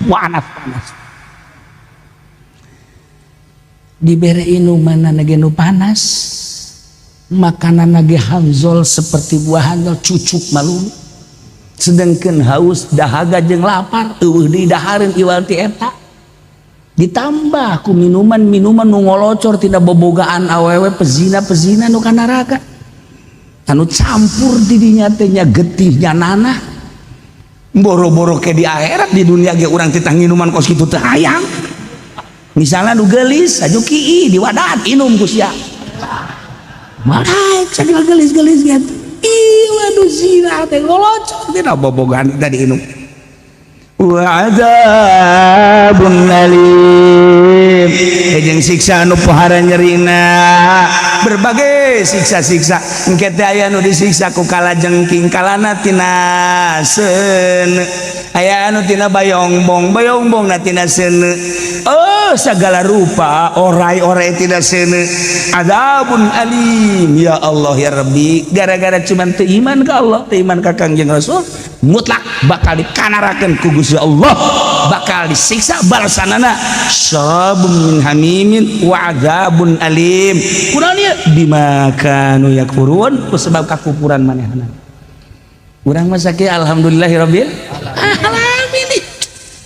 panas. Dibere inuman nage nu panas, makanan nage hanzol seperti buah hanzol cucuk malu. Sedangkan haus dahaga jeung lapar eueuh di dahareun iwal ti eta. Ditambah ku minuman nu ngolocor tina bobogaan awewe pezina nu kana neraka. Anu campur di dinya teh nya getihnya nanah. Boro-boro ke di akhirat, di dunia ge urang titah minuman kos kitu teh hayang. Misalnya nu geulis ajuki diwadat inum ku sia. Marai cenah geulis-geulis gitu. Waduh zina teh ngolocor tina bobogaan tadi inum. Wa adzabun alim, jeung siksa anu pohara nyerina, berbagai siksa-siksa. Engke teh aya nu disiksa ku kalajengking kalana tina seuneu, aya anu tina bayongbong na tina seuneu. Segala rupa orai-orai tina seuneu. Adzabun alim, ya Allah ya Rabbi, gara-gara cuman teu iman ka Allah, teu iman ka Kangjeng Rasul, mutlak bakal dikanarakeun ku Gusti Allah, bakal disiksa balasanana syarabun min hamimin wa adzabun alim. Kunaon ieu? Bima kanu yakfurun, sebab kakufuran manehna. Urang mah sakieu alhamdulillahirabbil alamin.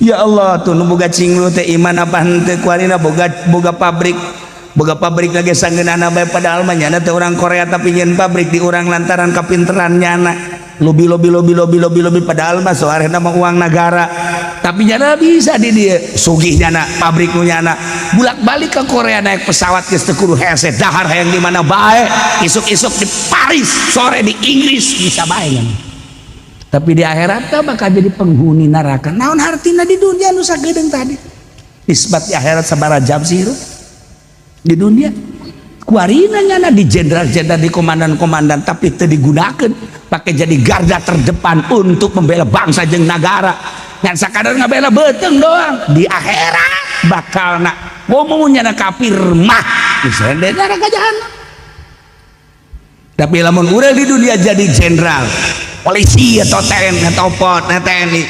Ya Allah tuh nu boga cinglu teh iman apa henteu kuarina boga pabrik lagi sanggeunana bae padahal mah nyana teh urang Korea tapi nyeun pabrik di urang lantaran kapinteran nyana. Lobi padahal mah soarena mah uang negara. Tapi nyana bisa di dieu sugih nyana pabrik nu nyana. Bulak-balik ke Korea naik pesawat geus teu kudu hese dahar hayang di mana bae. Isuk-isuk di Paris, sore di Inggris bisa bae nyana. Tapi di akhirat bakal jadi penghuni neraka. Naon hartina di dunia nu sagedeung tadi? Isbat di akhirat sabaraha jam sih di dunia? Kuarina nyana di jenderal-jenderal di komandan-komandan tapi teu digunakeun pakai jadi garda terdepan untuk membela bangsa jeung negara. Ngan sakadar ngabela beuteung doang. Di akhirat bakal ngomongnya kafir mah misalnya neraka jahanam. Tapi lamun urang di dunia jadi jenderal, polisi atau TNI atau TNI,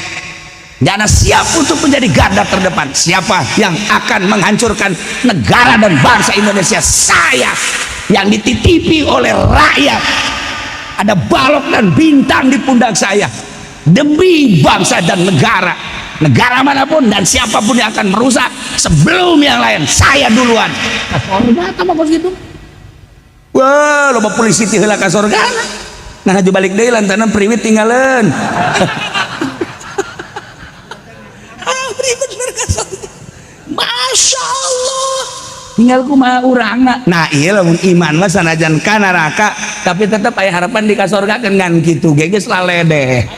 jangan siap untuk menjadi garda terdepan. Siapa yang akan menghancurkan negara dan bangsa Indonesia? Saya yang dititipi oleh rakyat. Ada balok dan bintang di pundak saya demi bangsa dan negara. Negara manapun dan siapapun yang akan merusak sebelum yang lain, saya duluan. Wah, loba polisi ti heula ka sorgana. Nah, haju balik deui lantaran priwit tinggalan. Masya Allah. Tinggal kumaha urangna. Nah, iya lamun iman mah sanajan ka neraka, tapi tetap aya harapan di ka sorga ngan kitu ge geus laledeh.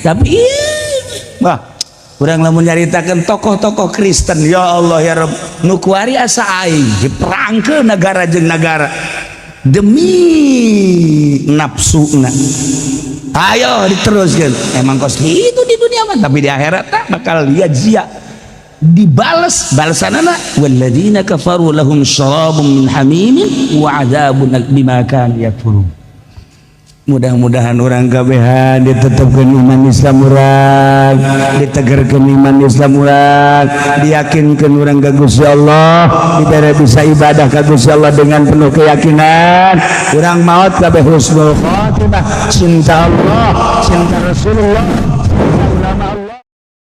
Tapi wah, urang lamun nyaritakeun tokoh-tokoh Kristen, ya Allah ya Rabb, nu kuari asa aing diperangkeun negara jeung negara demi nafsuna. Ayo diteruskan. Emang kos itu di dunia mah, tapi di akhirat tak bakal lihat zia dibalas balasanana walladzina kafaru lahum syarabun min hamimin wa adzabun bima kanu yakfurun. Mudah-mudahan orang kabehan ditetapkan iman Islam urang, ditegarkan iman Islam urang, diyakinkan orang ka Gusti Allah, dibere bisa ibadah ka Gusti Allah dengan penuh keyakinan. Urang maot kabeh husnul khotimah, cinta Allah, cinta Rasulullah.